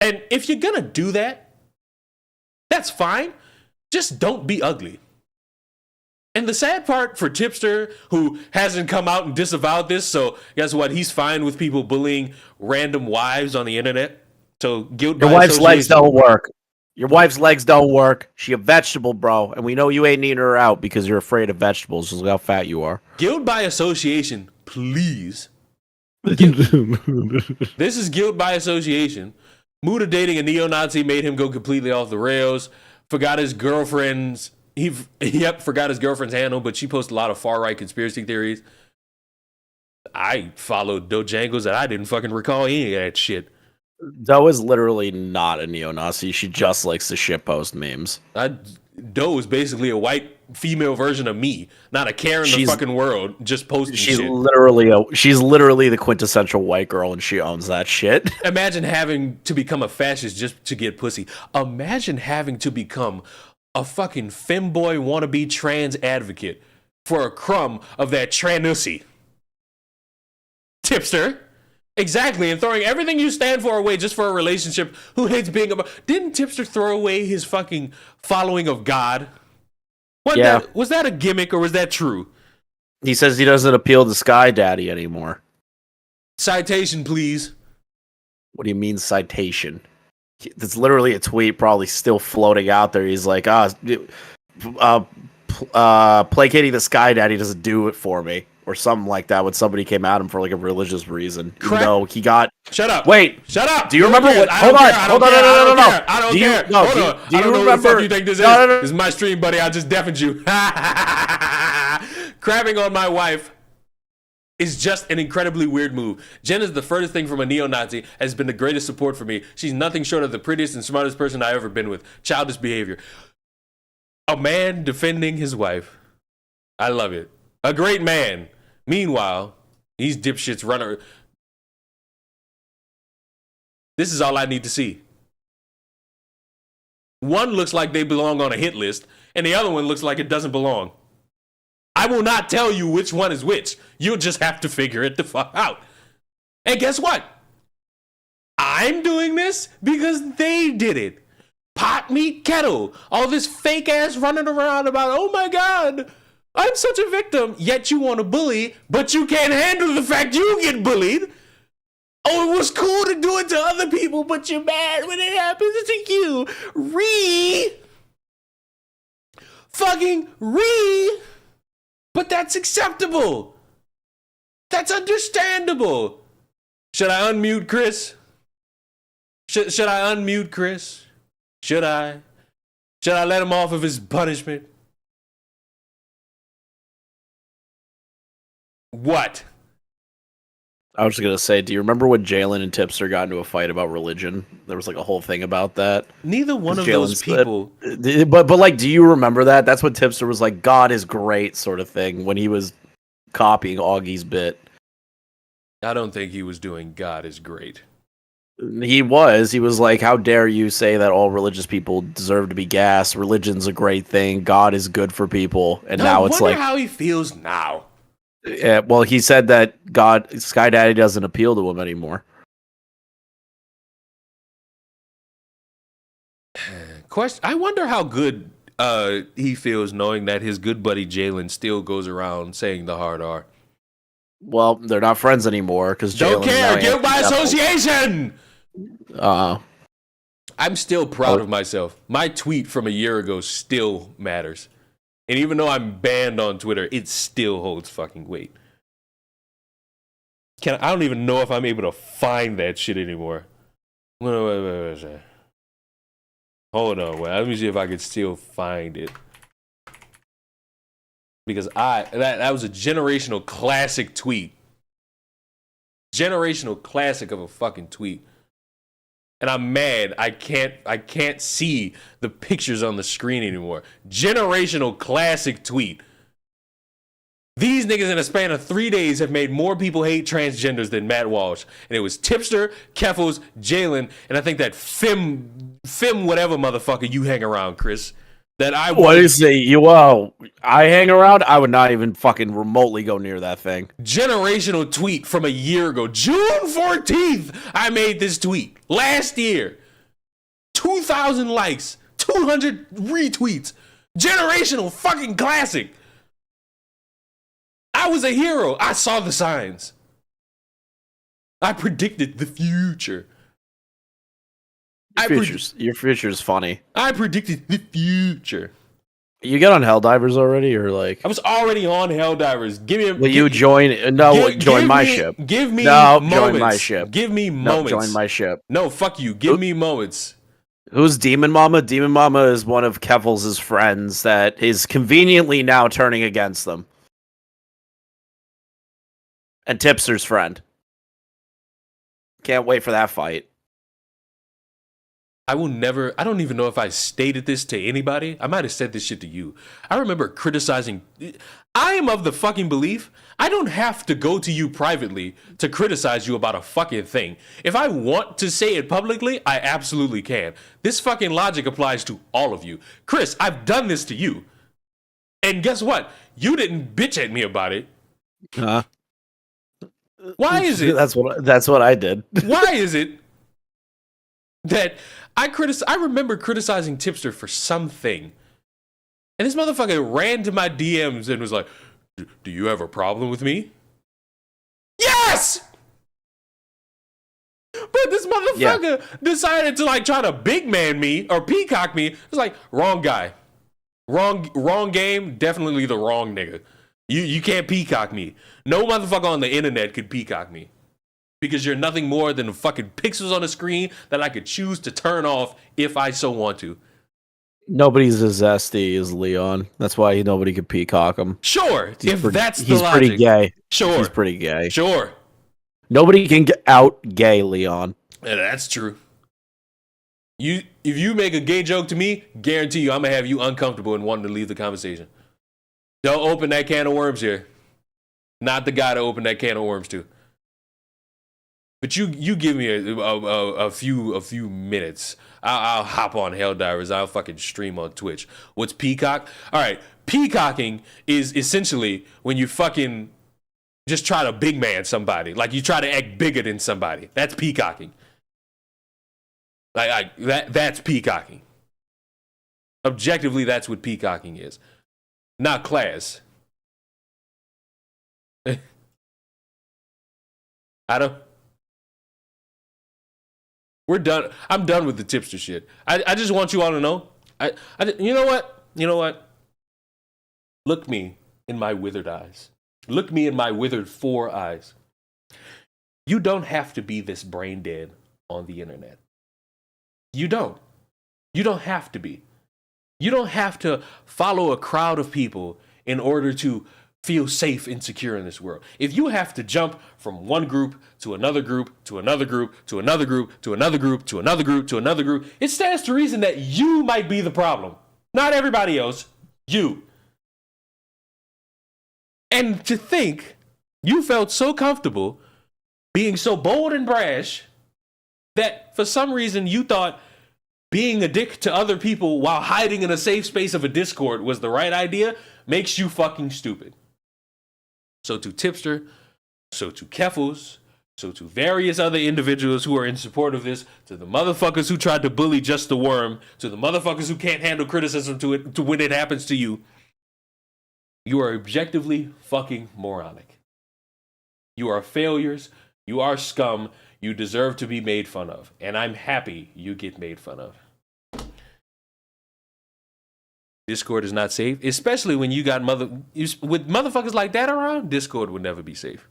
And if you're gonna do that, that's fine. Just don't be ugly. And the sad part for Tipster, who hasn't come out and disavowed this, so guess what? He's fine with people bullying random wives on the internet. So guilt by Your wife's legs association. don't work. Your wife's legs don't work. She a vegetable, bro. And we know you ain't eating her out because you're afraid of vegetables. Just look how fat you are. Guilt by association, please. This is guilt by association. Muda dating a neo-Nazi made him go completely off the rails. Forgot his girlfriend's handle, but she posted a lot of far-right conspiracy theories. I followed Dojangles and I didn't fucking recall any of that shit. Doe is literally not a neo-Nazi. She just likes to shitpost memes. Doe is basically a white female version of me, not a care in the fucking world, just posting she's shit. She's literally the quintessential white girl, and she owns that shit. Imagine having to become a fascist just to get pussy. Imagine having to become a fucking femboy wannabe trans advocate for a crumb of that tranussy. Tipster. Exactly, and throwing everything you stand for away just for a relationship who hates being a... Didn't Tipster throw away his fucking following of God? Was that a gimmick or was that true? He says he doesn't appeal to Sky Daddy anymore. Citation, please. What do you mean citation? It's literally a tweet probably still floating out there. He's like, placating the Sky Daddy doesn't do it for me. Or something like that when somebody came at him for like a religious reason. Correct. No, he got... Shut up. Wait. Shut up. Do you remember what... Hold on. I don't care. I don't care. No, Hold on. Do you I don't know remember... what the fuck you think this is. No. This is my stream, buddy. I just deafened you. Crabbing on my wife is just an incredibly weird move. Jen is the furthest thing from a neo-Nazi, has been the greatest support for me. She's nothing short of the prettiest and smartest person I've ever been with. Childish behavior. A man defending his wife. I love it. A great man. Meanwhile, these dipshits running. This is all I need to see. One looks like they belong on a hit list, and the other one looks like it doesn't belong. I will not tell you which one is which. You'll just have to figure it the fuck out. And guess what? I'm doing this because they did it. Pot, meat, kettle. All this fake ass running around about, oh my God, I'm such a victim. Yet you want to bully, but you can't handle the fact you get bullied. Oh, it was cool to do it to other people, but you're mad when it happens to you. Fucking But that's acceptable. That's understandable. Should I unmute Chris? Should I unmute Chris? Should I? Should I let him off of his punishment? What? I was just going to say, do you remember when Jalen and Tipster got into a fight about religion? There was like a whole thing about that. Neither one of those people. But like, do you remember that? That's when Tipster was like, God is great sort of thing when he was copying Augie's bit. I don't think he was doing God is great. He was like, how dare you say that all religious people deserve to be gassed? Religion's a great thing. God is good for people. And now it's like, how he feels now. Yeah, well, he said that Sky Daddy doesn't appeal to him anymore. I wonder how good he feels knowing that his good buddy Jalen still goes around saying the hard R. Well, they're not friends anymore because don't care. Guilt by association. I'm still proud of myself. My tweet from a year ago still matters. And even though I'm banned on Twitter, it still holds fucking weight. I don't even know if I'm able to find that shit anymore. Wait. Hold on, let me see if I could still find it. Because that was a generational classic tweet. Generational classic of a fucking tweet. And I'm mad. I can't see the pictures on the screen anymore. Generational classic tweet. These niggas in a span of 3 days have made more people hate transgenders than Matt Walsh. And it was Tipster, Keffals, Jalen, and I think that Fim whatever motherfucker you hang around, Chris. That I what is it? I hang around. I would not even fucking remotely go near that thing. Generational tweet from a year ago, June 14th. I made this tweet last year. 2,000 likes, 200 retweets. Generational fucking classic. I was a hero. I saw the signs. I predicted the future. Your future's funny. I predicted the future. You get on Helldivers already, or like? I was already on Helldivers. Join my ship. Give me moments. Join my ship. Give me moments. Join my ship. No, fuck you. Give me moments. Who's Demon Mama? Demon Mama is one of Keffals' friends that is conveniently now turning against them. And Tipster's friend. Can't wait for that fight. I don't even know if I stated this to anybody. I might have said this shit to you. I remember criticizing. I am of the fucking belief I don't have to go to you privately to criticize you about a fucking thing. If I want to say it publicly, I absolutely can. This fucking logic applies to all of you. Chris, I've done this to you. And guess what? You didn't bitch at me about it. Why is it? That's what I did. Why is it that I remember criticizing Tipster for something, and this motherfucker ran to my DMs and was like, "Do you have a problem with me?" Yes. But this motherfucker decided to like try to big man me or peacock me. It's like, wrong guy, wrong game. Definitely the wrong nigga. You can't peacock me. No motherfucker on the internet could peacock me. Because you're nothing more than fucking pixels on the screen that I could choose to turn off if I so want to. Nobody's as zesty as Leon. That's why nobody could peacock him. Sure, that's the logic. He's pretty gay. Sure. He's pretty gay. Sure. Nobody can get out gay Leon. Yeah, that's true. You if you make a gay joke to me, guarantee you I'm gonna have you uncomfortable and wanting to leave the conversation. Don't open that can of worms here. Not the guy to open that can of worms to. But you give me a few minutes. I'll hop on Helldivers. I'll fucking stream on Twitch. What's peacock? All right, peacocking is essentially when you fucking just try to big man somebody. Like you try to act bigger than somebody. That's peacocking. That's peacocking. Objectively, that's what peacocking is. Not class. We're done. I'm done with the tipster shit. I just want you all to know. You know what? You know what? Look me in my withered eyes. Look me in my withered 4 eyes. You don't have to be this brain dead on the internet. You don't. You don't have to be. You don't have to follow a crowd of people in order to feel safe and secure in this world. If you have to jump from one group to another group to another group to another group to another group to another group to another group, it stands to reason that you might be the problem. Not everybody else. You. And to think you felt so comfortable being so bold and brash that for some reason you thought being a dick to other people while hiding in a safe space of a Discord was the right idea makes you fucking stupid. So to Tipster, so to Keffals, so to various other individuals who are in support of this, to the motherfuckers who tried to bully Just the Worm, to the motherfuckers who can't handle criticism to when it happens to you, you are objectively fucking moronic. You are failures. You are scum. You deserve to be made fun of. And I'm happy you get made fun of. Discord is not safe, especially when you got with motherfuckers like that around. Discord would never be safe.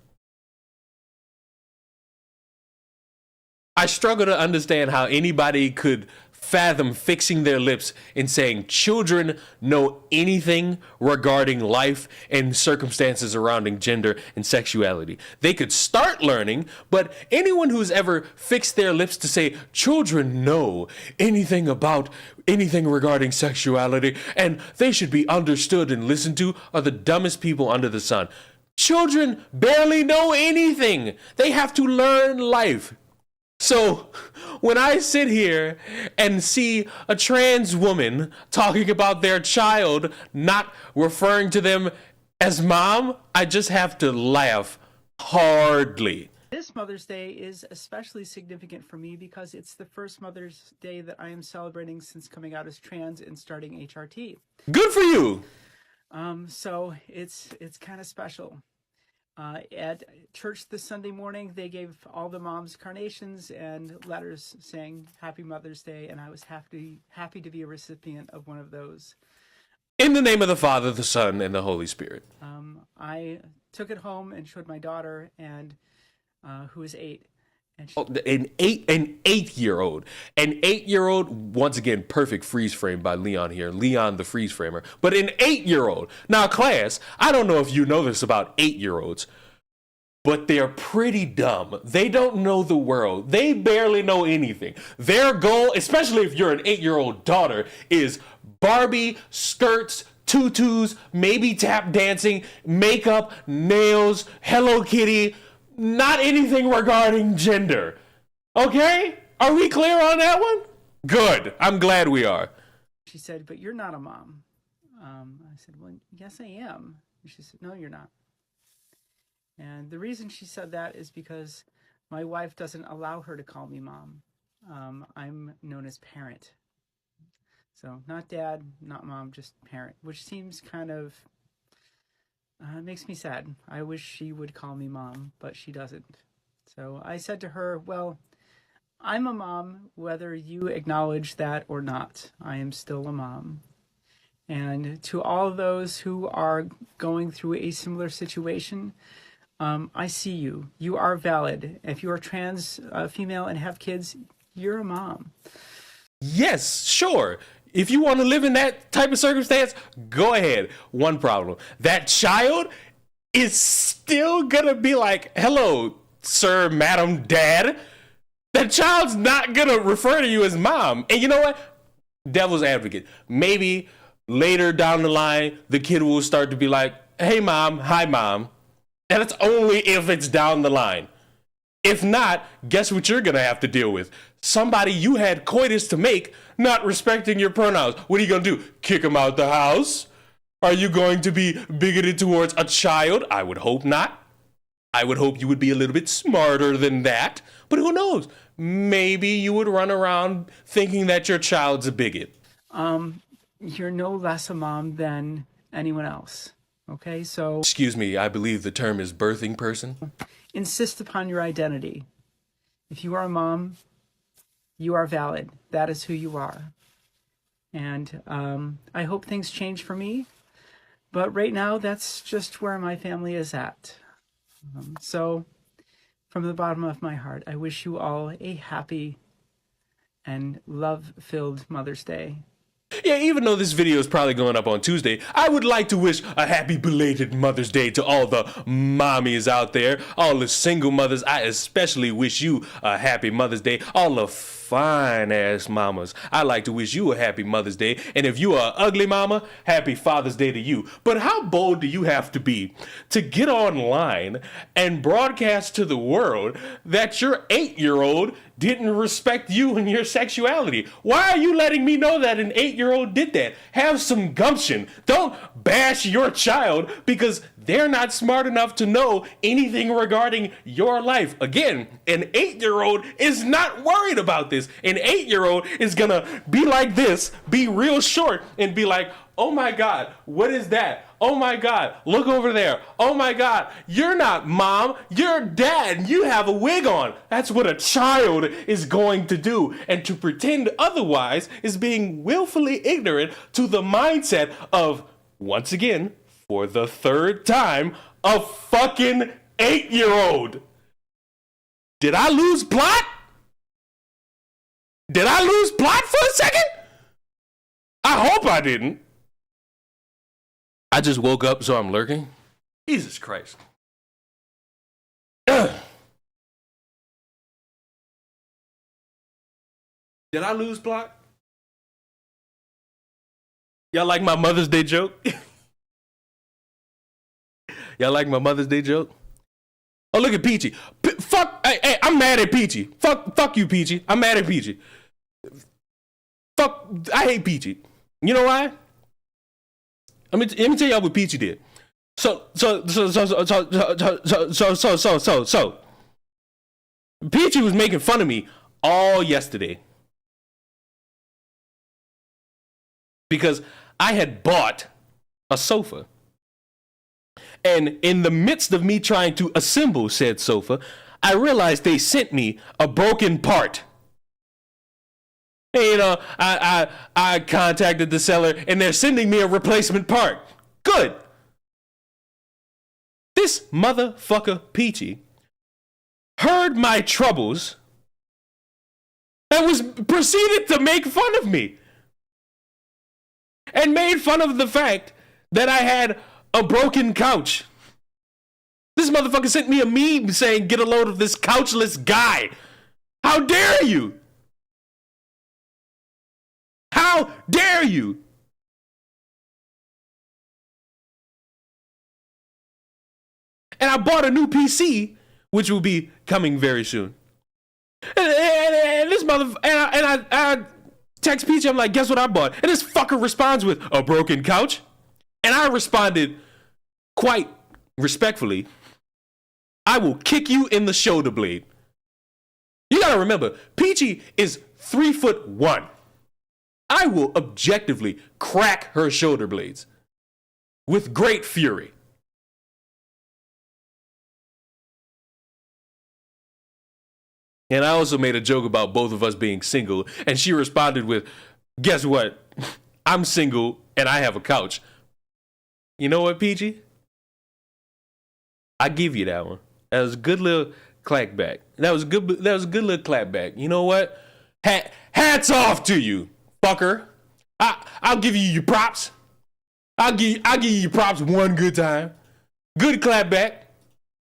I struggle to understand how anybody could fathom fixing their lips and saying children know anything regarding life and circumstances surrounding gender and sexuality. They could start learning, but anyone who's ever fixed their lips to say children know anything about anything regarding sexuality and they should be understood and listened to are the dumbest people under the sun. Children barely know anything. They have to learn life. So when I sit here and see a trans woman talking about their child not referring to them as mom, I just have to laugh hardly. This Mother's Day is especially significant for me because it's the first Mother's Day that I am celebrating since coming out as trans and starting HRT. Good for you. So it's kind of special. At church this Sunday morning, they gave all the moms carnations and letters saying Happy Mother's Day, and I was happy to be a recipient of one of those. In the name of the Father, the Son, and the Holy Spirit. I took it home and showed my daughter, and who is 8. And an 8-year-old. An 8-year-old, once again, perfect freeze frame by Leon here. Leon the freeze framer. But an 8-year-old. Now, class, I don't know if you know this about 8-year-olds, but they're pretty dumb. They don't know the world. They barely know anything. Their goal, especially if you're an 8-year-old daughter, is Barbie, skirts, tutus, maybe tap dancing, makeup, nails, Hello Kitty, not anything regarding gender. Okay? Are we clear on that one? Good. I'm glad we are. She said, but you're not a mom. I said, well, yes, I am. And she said, no, you're not. And the reason she said that is because my wife doesn't allow her to call me mom. I'm known as parent. So not dad, not mom, just parent, which seems kind of makes me sad. I wish she would call me mom, but she doesn't. So I said to her, well, I'm a mom, whether you acknowledge that or not. I am still a mom. And to all those who are going through a similar situation, I see you. You are valid. If you are trans female and have kids, you're a mom. Yes, sure. If you want to live in that type of circumstance, go ahead. One problem. That child is still going to be like, hello, sir, madam, dad. That child's not gonna refer to you as mom. And you know what? Devil's advocate. Maybe later down the line, the kid will start to be like, hey mom, hi mom. And it's only if it's down the line. If not, guess what you're gonna have to deal with? Somebody you had coitus to make not respecting your pronouns. What are you gonna do? Kick him out the house? Are you going to be bigoted towards a child? I would hope not. I would hope you would be a little bit smarter than that. But who knows? Maybe you would run around thinking that your child's a bigot. You're no less a mom than anyone else. Okay, so Excuse me, I believe the term is birthing person. insist upon your identity. If you are a mom, you are valid. That is who you are. And I hope things change for me. But right now, that's just where my family is at. So from the bottom of my heart, I wish you all a happy and love-filled Mother's Day. Yeah, even though this video is probably going up on Tuesday, I would like to wish a happy belated Mother's Day to all the mommies out there, all the single mothers. I especially wish you a happy Mother's Day. All the fine-ass mamas, I like to wish you a happy Mother's Day. And if you are an ugly mama, happy Father's Day to you. But how bold do you have to be to get online and broadcast to the world that your 8-year-old didn't respect you and your sexuality? Why are you letting me know that an 8-year-old did that? Have some gumption. Don't bash your child because they're not smart enough to know anything regarding your life. Again, an 8-year-old is not worried about this. An 8-year-old is gonna be like this, be real short, and be like, oh my God, what is that? Oh my God, look over there. Oh my God, you're not mom, you're dad, you have a wig on. That's what a child is going to do. And to pretend otherwise is being willfully ignorant to the mindset of, once again, for the third time, a fucking 8-year-old. Did I lose plot? Did I lose plot for a second? I hope I didn't. I just woke up, so I'm lurking. Jesus Christ. Ugh. Did I lose plot? Y'all like my Mother's Day joke? Y'all like my Mother's Day joke? Oh, look at Peachy. Fuck, hey, I'm mad at Peachy. Fuck you, Peachy. I'm mad at Peachy. I hate Peachy. You know why? Let me tell y'all what Peachy did. So, Peachy was making fun of me all yesterday because I had bought a sofa. And in the midst of me trying to assemble said sofa, I realized they sent me a broken part. And, you know, I contacted the seller and they're sending me a replacement part. Good. This motherfucker Peachy heard my troubles and proceeded to make fun of me. And made fun of the fact that I had a broken couch. This motherfucker sent me a meme saying, get a load of this couchless guy. How dare you? How dare you? And I bought a new PC, which will be coming very soon. And this I text Peachy, I'm like, guess what I bought? And this fucker responds with a broken couch. And I responded quite respectfully, I will kick you in the shoulder blade. You gotta remember, Peachy is 3'1". I will objectively crack her shoulder blades with great fury. And I also made a joke about both of us being single, and she responded with, guess what? I'm single and I have a couch. You know what, PG? I give you that one. That was a good little clapback. That was a good little clapback. You know what? Hats off to you, fucker. I'll give you your props. I'll give you your props one good time. Good clapback.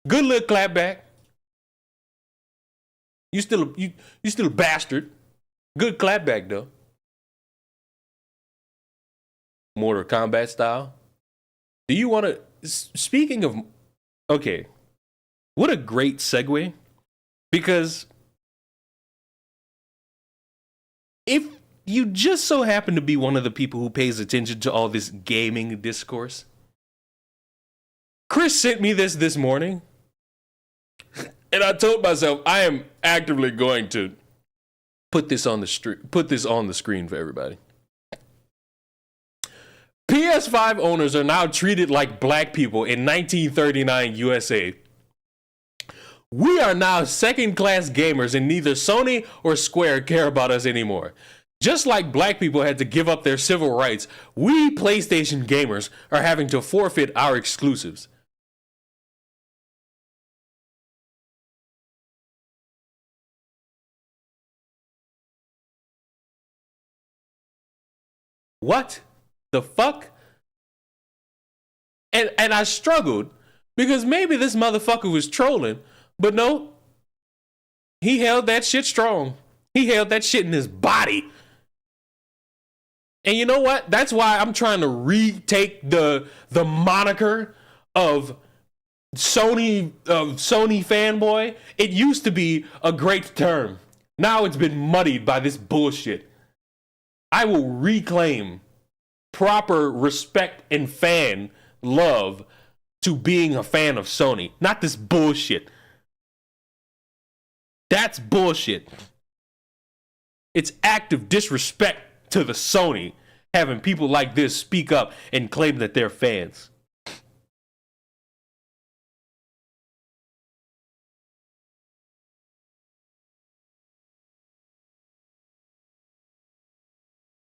Good little clapback. You still a bastard. Good clapback though. Mortal Kombat style. Do you want to? Speaking of, okay, what a great segue, because if you just so happen to be one of the people who pays attention to all this gaming discourse, Chris sent me this morning, and I told myself I am actively going to put this on the screen for everybody. PS5 owners are now treated like black people in 1939 USA. We are now second-class gamers, and neither Sony or Square care about us anymore. Just like black people had to give up their civil rights, we PlayStation gamers are having to forfeit our exclusives. What the fuck? And I struggled because maybe this motherfucker was trolling, but no, he held that shit strong. He held that shit in his body. And you know what? That's why I'm trying to retake the moniker of Sony fanboy. It used to be a great term. Now it's been muddied by this bullshit. I will reclaim proper respect and fan love to being a fan of Sony, not this bullshit. That's bullshit. It's active disrespect to the Sony having people like this speak up and claim that they're fans.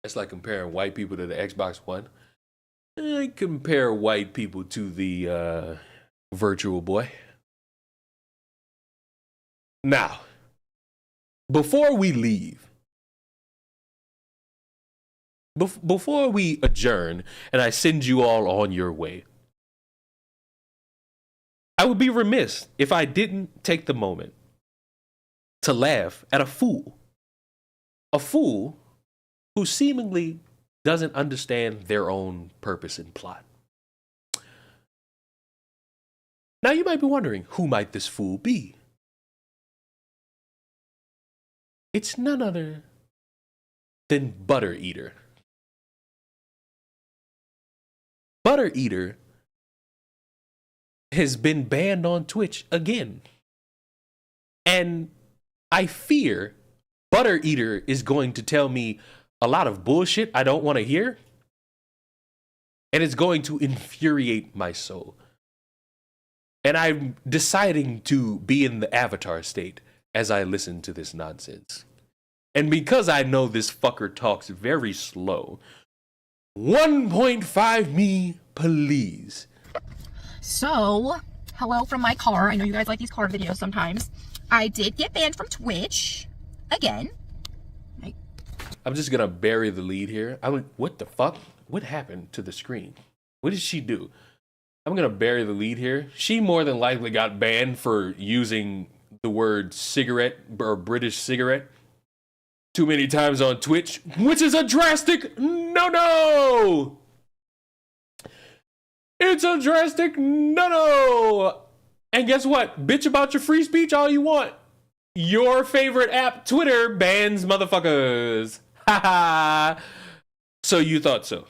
It's like comparing white people to the Xbox One. I compare white people to the Virtual Boy. Now, before we leave, before we adjourn and I send you all on your way, I would be remiss if I didn't take the moment to laugh at a fool. A fool who seemingly doesn't understand their own purpose and plot. Now you might be wondering, who might this fool be? It's none other than Butter Eater. Butter Eater has been banned on Twitch again. And I fear Butter Eater is going to tell me a lot of bullshit I don't want to hear. And it's going to infuriate my soul. And I'm deciding to be in the avatar state as I listen to this nonsense. And because I know this fucker talks very slow, 1.5 me, please. So, hello from my car. I know you guys like these car videos sometimes. I did get banned from Twitch again. I'm just gonna bury the lead here. What the fuck? What happened to the screen? What did she do? I'm gonna bury the lead here. She more than likely got banned for using the word cigarette or British cigarette too many times on Twitch, which is a drastic no-no. It's a drastic no-no. And guess what? Bitch about your free speech all you want. Your favorite app, Twitter, bans motherfuckers. Haha. So you thought so.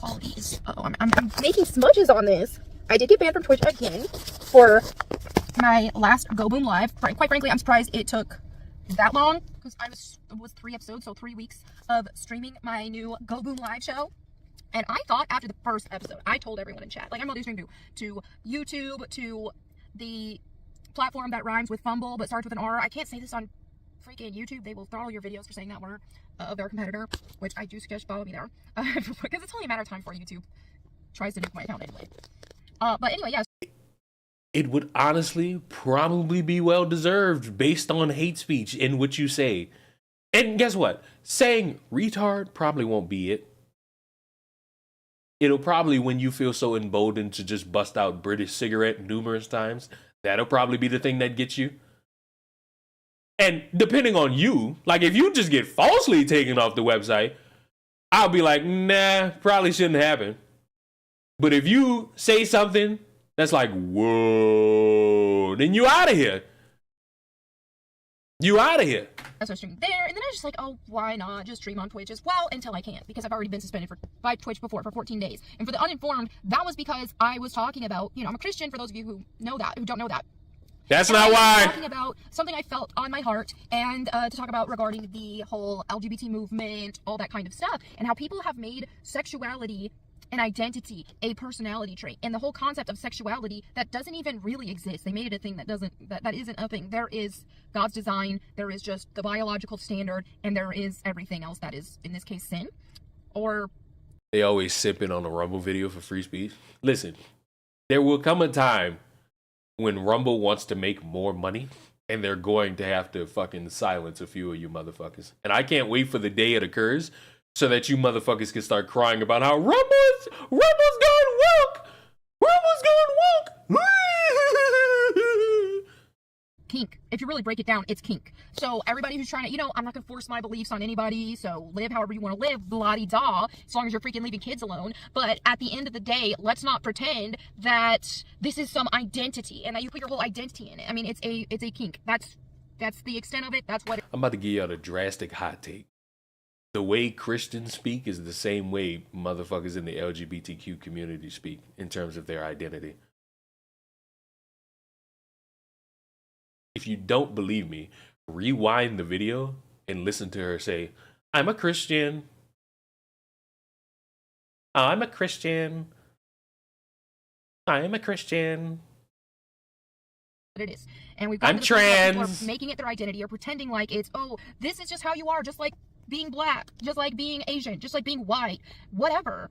Qualities. Oh, I'm making smudges on this. I did get banned from Twitch again for my last Go Boom Live. Quite frankly, I'm surprised it took that long because it was 3 episodes, so 3 weeks of streaming my new Go Boom Live show. And I thought after the first episode, I told everyone in chat, like I'm not doing stream to YouTube, to the platform that rhymes with fumble but starts with an R. I can't say this on freaking YouTube. They will throttle your videos for saying that word of their competitor, which I do suggest follow me there because it's only a matter of time before YouTube tries to nuke my account anyway. But anyway, yeah. It would honestly probably be well deserved based on hate speech in what you say. And guess what? Saying retard probably won't be it. It'll probably, when you feel so emboldened to just bust out British cigarette numerous times, that'll probably be the thing that gets you. And depending on you, like if you just get falsely taken off the website, I'll be like, nah, probably shouldn't happen. But if you say something that's like, whoa, then you out of here. You out of here. I started streaming there, and then I was just like, oh, why not just stream on Twitch as well until I can't, because I've already been suspended by Twitch before for 14 days. And for the uninformed, that was because I was talking about, you know, I'm a Christian, for those of you who know that, who don't know that. That's not why. Talking about something I felt on my heart, and to talk about regarding the whole LGBT movement, all that kind of stuff, and how people have made sexuality an identity, a personality trait, and the whole concept of sexuality that doesn't even really exist. They made it a thing that isn't a thing. There is God's design, there is just the biological standard, and there is everything else that is, in this case, sin. Or they always sipping on a Rumble video for free speech. Listen, there will come a time when Rumble wants to make more money, and they're going to have to fucking silence a few of you motherfuckers. And I can't wait for the day it occurs so that you motherfuckers can start crying about how Rumble's gone woke. Rumble's gone woke. kink. If you really break it down, it's kink. So everybody who's trying to, you know, I'm not gonna force my beliefs on anybody, so live however you want to live, blah-de-da, as long as you're freaking leaving kids alone. But at the end of the day, let's not pretend that this is some identity and that you put your whole identity in it. I mean, it's a kink. That's the extent of it. That's what I'm about to give y'all a drastic hot take. The way Christians speak is the same way motherfuckers in the LGBTQ community speak in terms of their identity. If you don't believe me, rewind the video and listen to her say, I'm a Christian. I'm a Christian. I am a Christian. it is. And we've got I'm trans. People are making it their identity or pretending like it's, oh, this is just how you are, just like being black, just like being Asian, just like being white, whatever.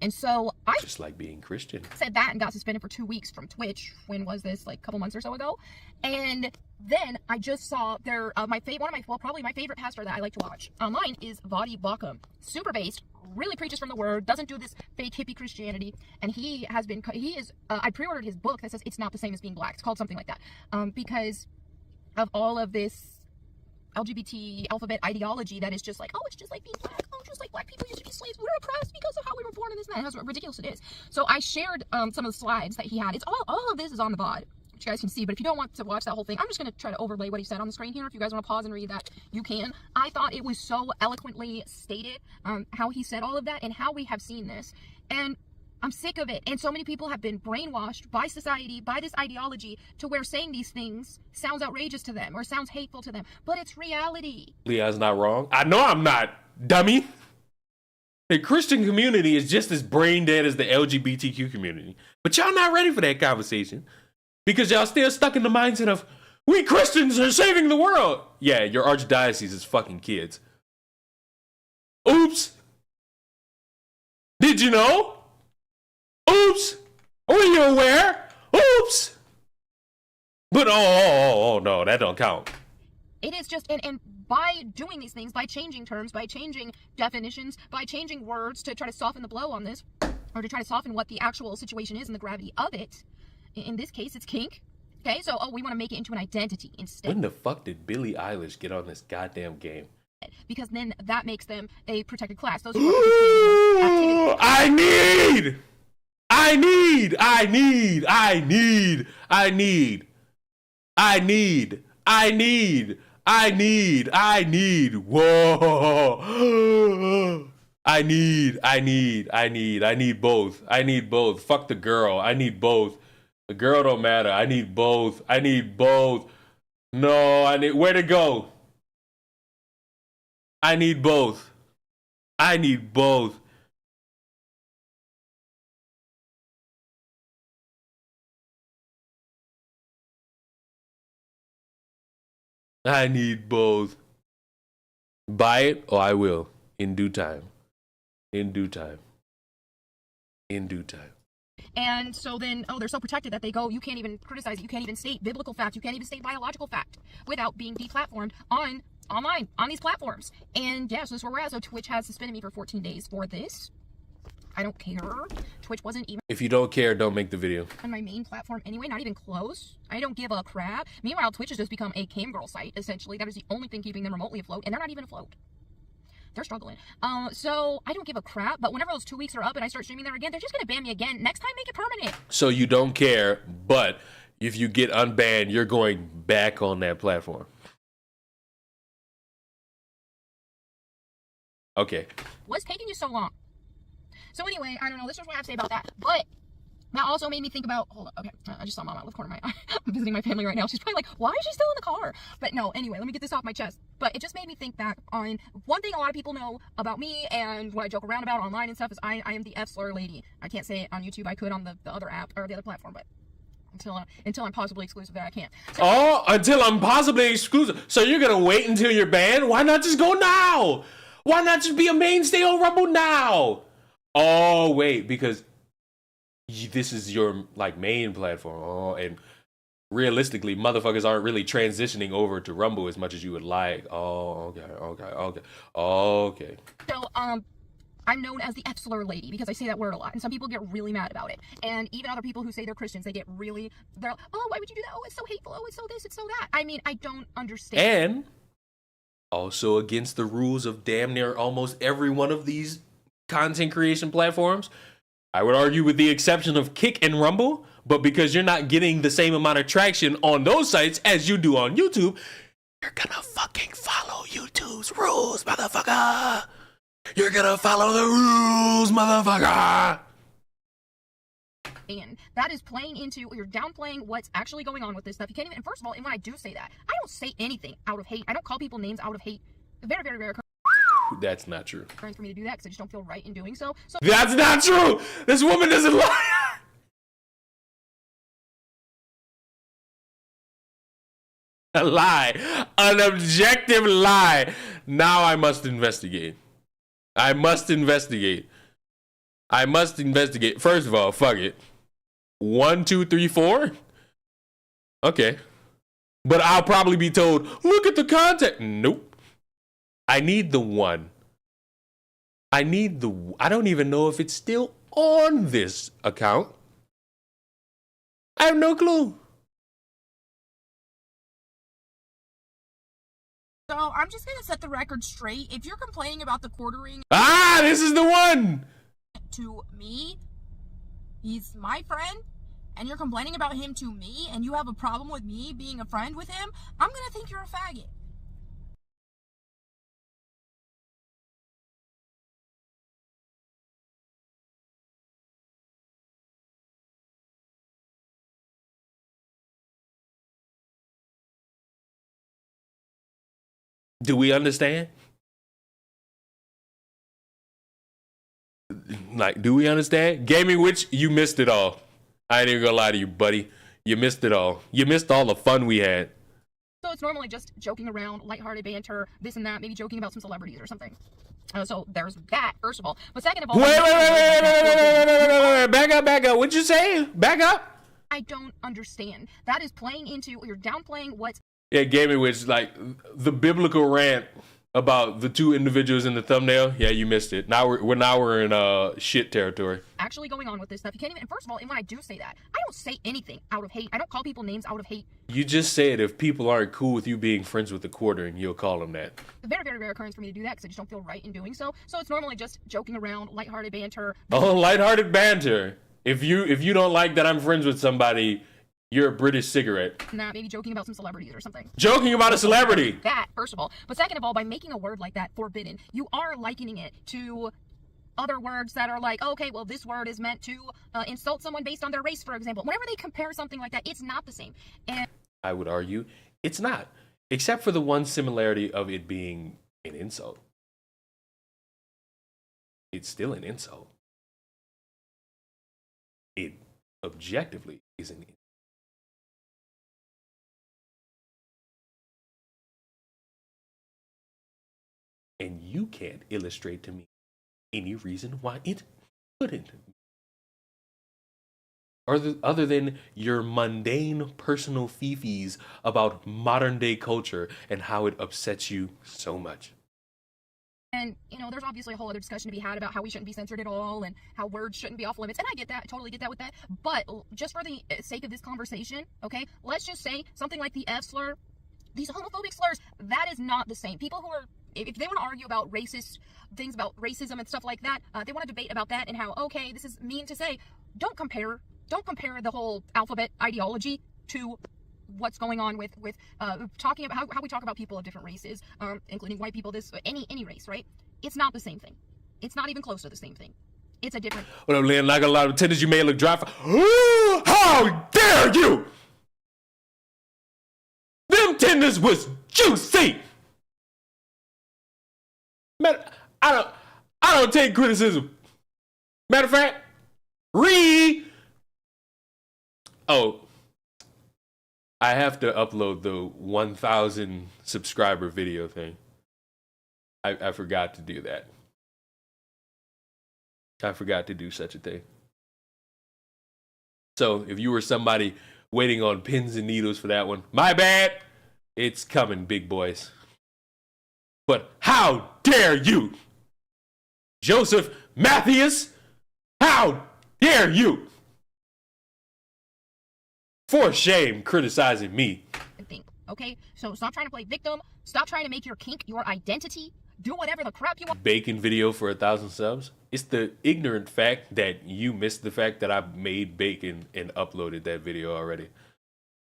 And so I just like being Christian said that and got suspended for 2 weeks from Twitch. When was this? Like a couple months or so ago. And then I just saw their my favorite pastor that I like to watch online is Vadi Bakum. Super based, really preaches from the word, doesn't do this fake hippie Christianity. And I pre-ordered his book that says it's not the same as being black. It's called something like that. Because of all of this LGBT alphabet ideology that is just like, oh, it's just like being black. Oh, just like black people used to be slaves. We're oppressed because of how we were born in this and that. That's what ridiculous it is. So I shared some of the slides that he had. It's all of this is on the VOD, which you guys can see. But if you don't want to watch that whole thing, I'm just going to try to overlay what he said on the screen here. If you guys want to pause and read that, you can. I thought it was so eloquently stated how he said all of that and how we have seen this. And I'm sick of it. And so many people have been brainwashed by society, by this ideology, to where saying these things sounds outrageous to them or sounds hateful to them. But it's reality. Leah's not wrong. I know I'm not, dummy. The Christian community is just as brain dead as the LGBTQ community. But y'all not ready for that conversation. Because y'all still stuck in the mindset of, we Christians are saving the world. Yeah, your archdiocese is fucking kids. Oops. Did you know? Oops! Were you aware? Oops! But oh no, that don't count. It is just, and by doing these things, by changing terms, by changing definitions, by changing words to try to soften the blow on this, or to try to soften what the actual situation is and the gravity of it, in this case, it's kink. Okay, so, we want to make it into an identity instead. When the fuck did Billie Eilish get on this goddamn game? Because then that makes them a protected class. Those who are activities. I need! Whoa. I need both. Fuck the girl. I need both. The girl don't matter. I need both. No, where to go? I need both. I need both. Buy it or I will. In due time. And so then, they're so protected that they go, you can't even criticize it. You can't even state biblical fact. You can't even state biological fact without being deplatformed online, on these platforms. And yeah, so this is where we're at. So Twitch has suspended me for 14 days for this. I don't care. Twitch wasn't even If you don't care, don't make the video. on my main platform anyway, not even close. I don't give a crap. Meanwhile, Twitch has just become a cam girl site, essentially. That is the only thing keeping them remotely afloat, and they're not even afloat. They're struggling. So I don't give a crap, but whenever those 2 weeks are up and I start streaming there again, they're just gonna ban me again. Next time, make it permanent. So you don't care, but if you get unbanned, you're going back on that platform. Okay. What's taking you so long? So anyway, I don't know. This is what I have to say about that. But that also made me think about, hold up, okay. I just saw Mama out of the corner of my eye. I'm visiting my family right now. She's probably like, why is she still in the car? But no, anyway, let me get this off my chest. But it just made me think back on one thing a lot of people know about me and what I joke around about online and stuff is I am the F slur lady. I can't say it on YouTube. I could on the other app or the other platform, but until I'm possibly exclusive there, I can't. So, until I'm possibly exclusive. So you're gonna wait until you're banned? Why not just go now? Why not just be a mainstay on Rumble now? Oh, wait, because this is your like main platform. Oh, and realistically, motherfuckers aren't really transitioning over to Rumble as much as you would like. Oh, okay. So, I'm known as the F slur lady because I say that word a lot, and some people get really mad about it. And even other people who say they're Christians, they're like, oh, why would you do that? Oh, it's so hateful. Oh, it's so this, it's so that. I mean, I don't understand. And also against the rules of damn near almost every one of these content creation platforms. I would argue with the exception of Kick and Rumble, but because you're not getting the same amount of traction on those sites as you do on YouTube, you're gonna fucking follow YouTube's rules, motherfucker. You're gonna follow the rules, motherfucker. And that is playing into, you're downplaying what's actually going on with this stuff. You can't even, and first of all, and when I do say that, I don't say anything out of hate. I don't call people names out of hate. Very, very rare That's not true. occurrence for me to do that because I just don't feel right in doing so. So That's not true. This woman doesn't lie. A lie. An objective lie. Now I must investigate. I must investigate. First of all, fuck it. 1, 2, 3, 4? Okay. But I'll probably be told, look at the content. Nope. I need the one. I don't even know if it's still on this account. I have no clue. So I'm just gonna set the record straight. If you're complaining about the quartering This is the one. to me, he's my friend, and you're complaining about him to me, and you have a problem with me being a friend with him, I'm gonna think you're a faggot. Do we understand? Like, do we understand? Gaming Witch, you missed it all. I ain't even gonna lie to you, buddy. You missed it all. You missed all the fun we had. So it's normally just joking around, lighthearted banter, this and that, maybe joking about some celebrities or something. So there's that, first of all. But second of all, Wait. Back up. What'd you say? Back up. I don't understand. That is playing into, you're downplaying what's Yeah, Gaming Witch, like the biblical rant about the two individuals in the thumbnail. Yeah, you missed it. Now we're in shit territory. actually going on with this stuff. You can't even, and first of all, and when I do say that, I don't say anything out of hate. I don't call people names out of hate. You just said if people aren't cool with you being friends with the quartering, you'll call them that. It's a very, very rare occurrence for me to do that because I just don't feel right in doing so. So it's normally just joking around, lighthearted banter. Oh, lighthearted banter. If you don't like that I'm friends with somebody, you're a British cigarette. Not maybe joking about some celebrities or something. Joking about a celebrity. That, first of all. But second of all, by making a word like that forbidden, you are likening it to other words that are like, okay, well, this word is meant to insult someone based on their race, for example. Whenever they compare something like that, it's not the same. And I would argue it's not, except for the one similarity of it being an insult. It's still an insult. It objectively is an insult. And you can't illustrate to me any reason why it couldn't. Other than your mundane personal fifis about modern day culture and how it upsets you so much. And, you know, there's obviously a whole other discussion to be had about how we shouldn't be censored at all and how words shouldn't be off limits. And I get that. I totally get that with that. But just for the sake of this conversation, okay, let's just say something like the F slur, these homophobic slurs, that is not the same. People who are, if they want to argue about racist things, about racism and stuff like that, they want to debate about that and how, okay, this is mean to say. Don't compare the whole alphabet ideology to what's going on with talking about how we talk about people of different races, including white people, this any race, right? It's not the same thing. It's not even close to the same thing. It's a different. What up, Lynn? Not gonna lie, the tenders you made look dry. How dare you? Them tenders was juicy. Man, I don't take criticism. Matter of fact, I have to upload the 1,000 subscriber video thing. I forgot to do that. I forgot to do such a thing. So if you were somebody waiting on pins and needles for that one, my bad. It's coming, big boys. But how dare you? Joseph Matthias, how dare you? For shame, criticizing me. Okay, so stop trying to play victim. Stop trying to make your kink your identity. Do whatever the crap you want. Bacon video for 1,000 subs. It's the ignorant fact that you missed the fact that I made bacon and uploaded that video already.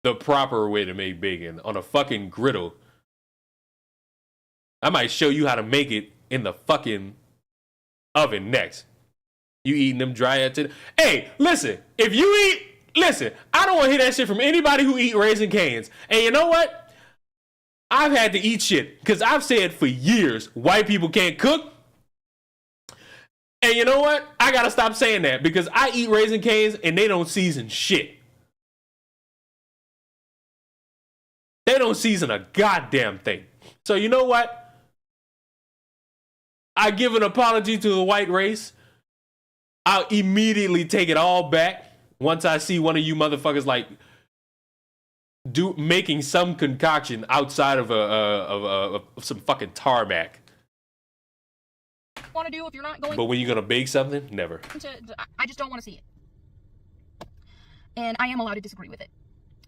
The proper way to make bacon on a fucking griddle. I might show you how to make it in the fucking oven next. You eating them dry at today? Hey, listen, if you eat, listen, I don't want to hear that shit from anybody who eat Raisin Canes. And you know what? I've had to eat shit because I've said for years white people can't cook. And you know what? I gotta stop saying that because I eat Raisin Canes and they don't season shit. They don't season a goddamn thing. So you know what? I give an apology to the white race. I'll immediately take it all back once I see one of you motherfuckers like making some concoction outside of some fucking tarmac. Want to do if you're not going. But when you're gonna bake something, never. I just don't want to see it. And I am allowed to disagree with it.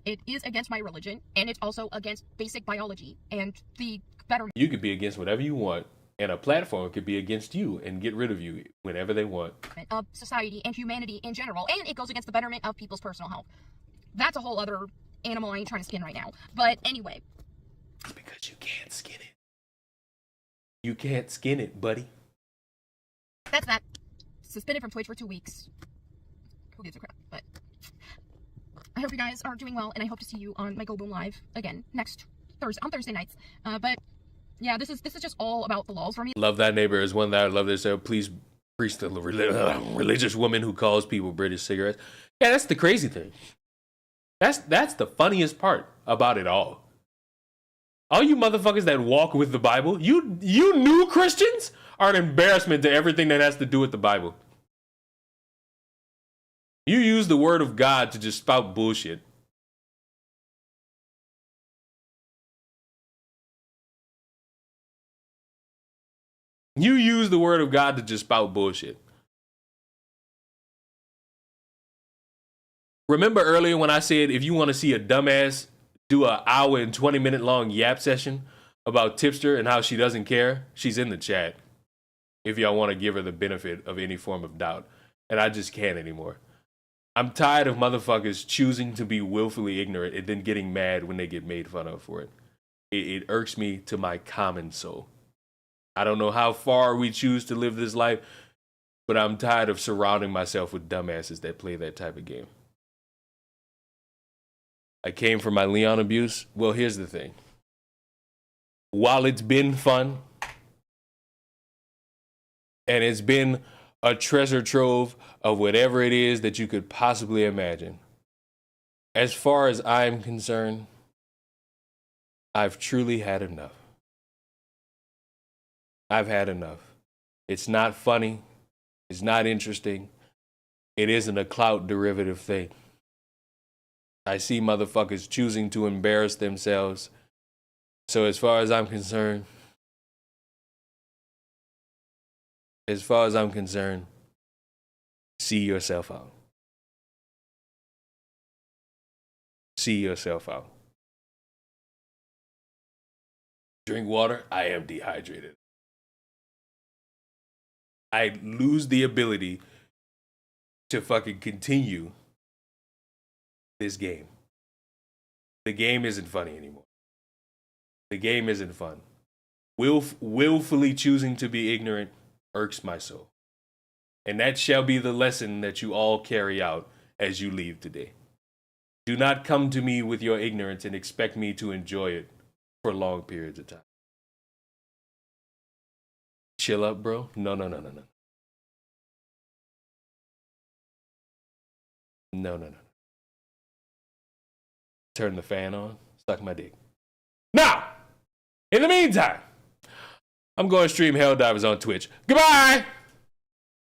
It is against my religion, and it's also against basic biology and the better. You could be against whatever you want, and a platform could be against you and get rid of you whenever they want. Of society and humanity in general, and it goes against the betterment of people's personal health. That's a whole other animal I ain't trying to skin right now. But anyway. It's because you can't skin it. You can't skin it, buddy. That's that. Suspended from Twitch for 2 weeks. Who gives a crap? But I hope you guys are doing well, and I hope to see you on my Go Boom Live again next Thursday nights. But yeah, this is just all about the laws for me. Love Thy Neighbor is one that I love. This please preach the religious woman who calls people British cigarettes. Yeah, that's the crazy thing. That's the funniest part about it all. All you motherfuckers that walk with the Bible, you new Christians are an embarrassment to everything that has to do with the Bible. You use the word of God to just spout bullshit. You use the word of God to just spout bullshit. Remember earlier when I said if you want to see a dumbass do an hour and 20-minute long yap session about Tipster and how she doesn't care? She's in the chat. If y'all want to give her the benefit of any form of doubt. And I just can't anymore. I'm tired of motherfuckers choosing to be willfully ignorant and then getting mad when they get made fun of for it. It irks me to my common soul. I don't know how far we choose to live this life, but I'm tired of surrounding myself with dumbasses that play that type of game. I came from my Leon abuse. Well, here's the thing. While it's been fun, and it's been a treasure trove of whatever it is that you could possibly imagine, as far as I'm concerned, I've truly had enough. I've had enough. It's not funny. It's not interesting. It isn't a clout derivative thing. I see motherfuckers choosing to embarrass themselves. So as far as I'm concerned, as far as I'm concerned, see yourself out. See yourself out. Drink water. I am dehydrated. I lose the ability to fucking continue this game. The game isn't funny anymore. The game isn't fun. Willfully choosing to be ignorant irks my soul. And that shall be the lesson that you all carry out as you leave today. Do not come to me with your ignorance and expect me to enjoy it for long periods of time. Chill up, bro. No. No. Turn the fan on. Suck my dick. Now, in the meantime, I'm going to stream Helldivers on Twitch. Goodbye!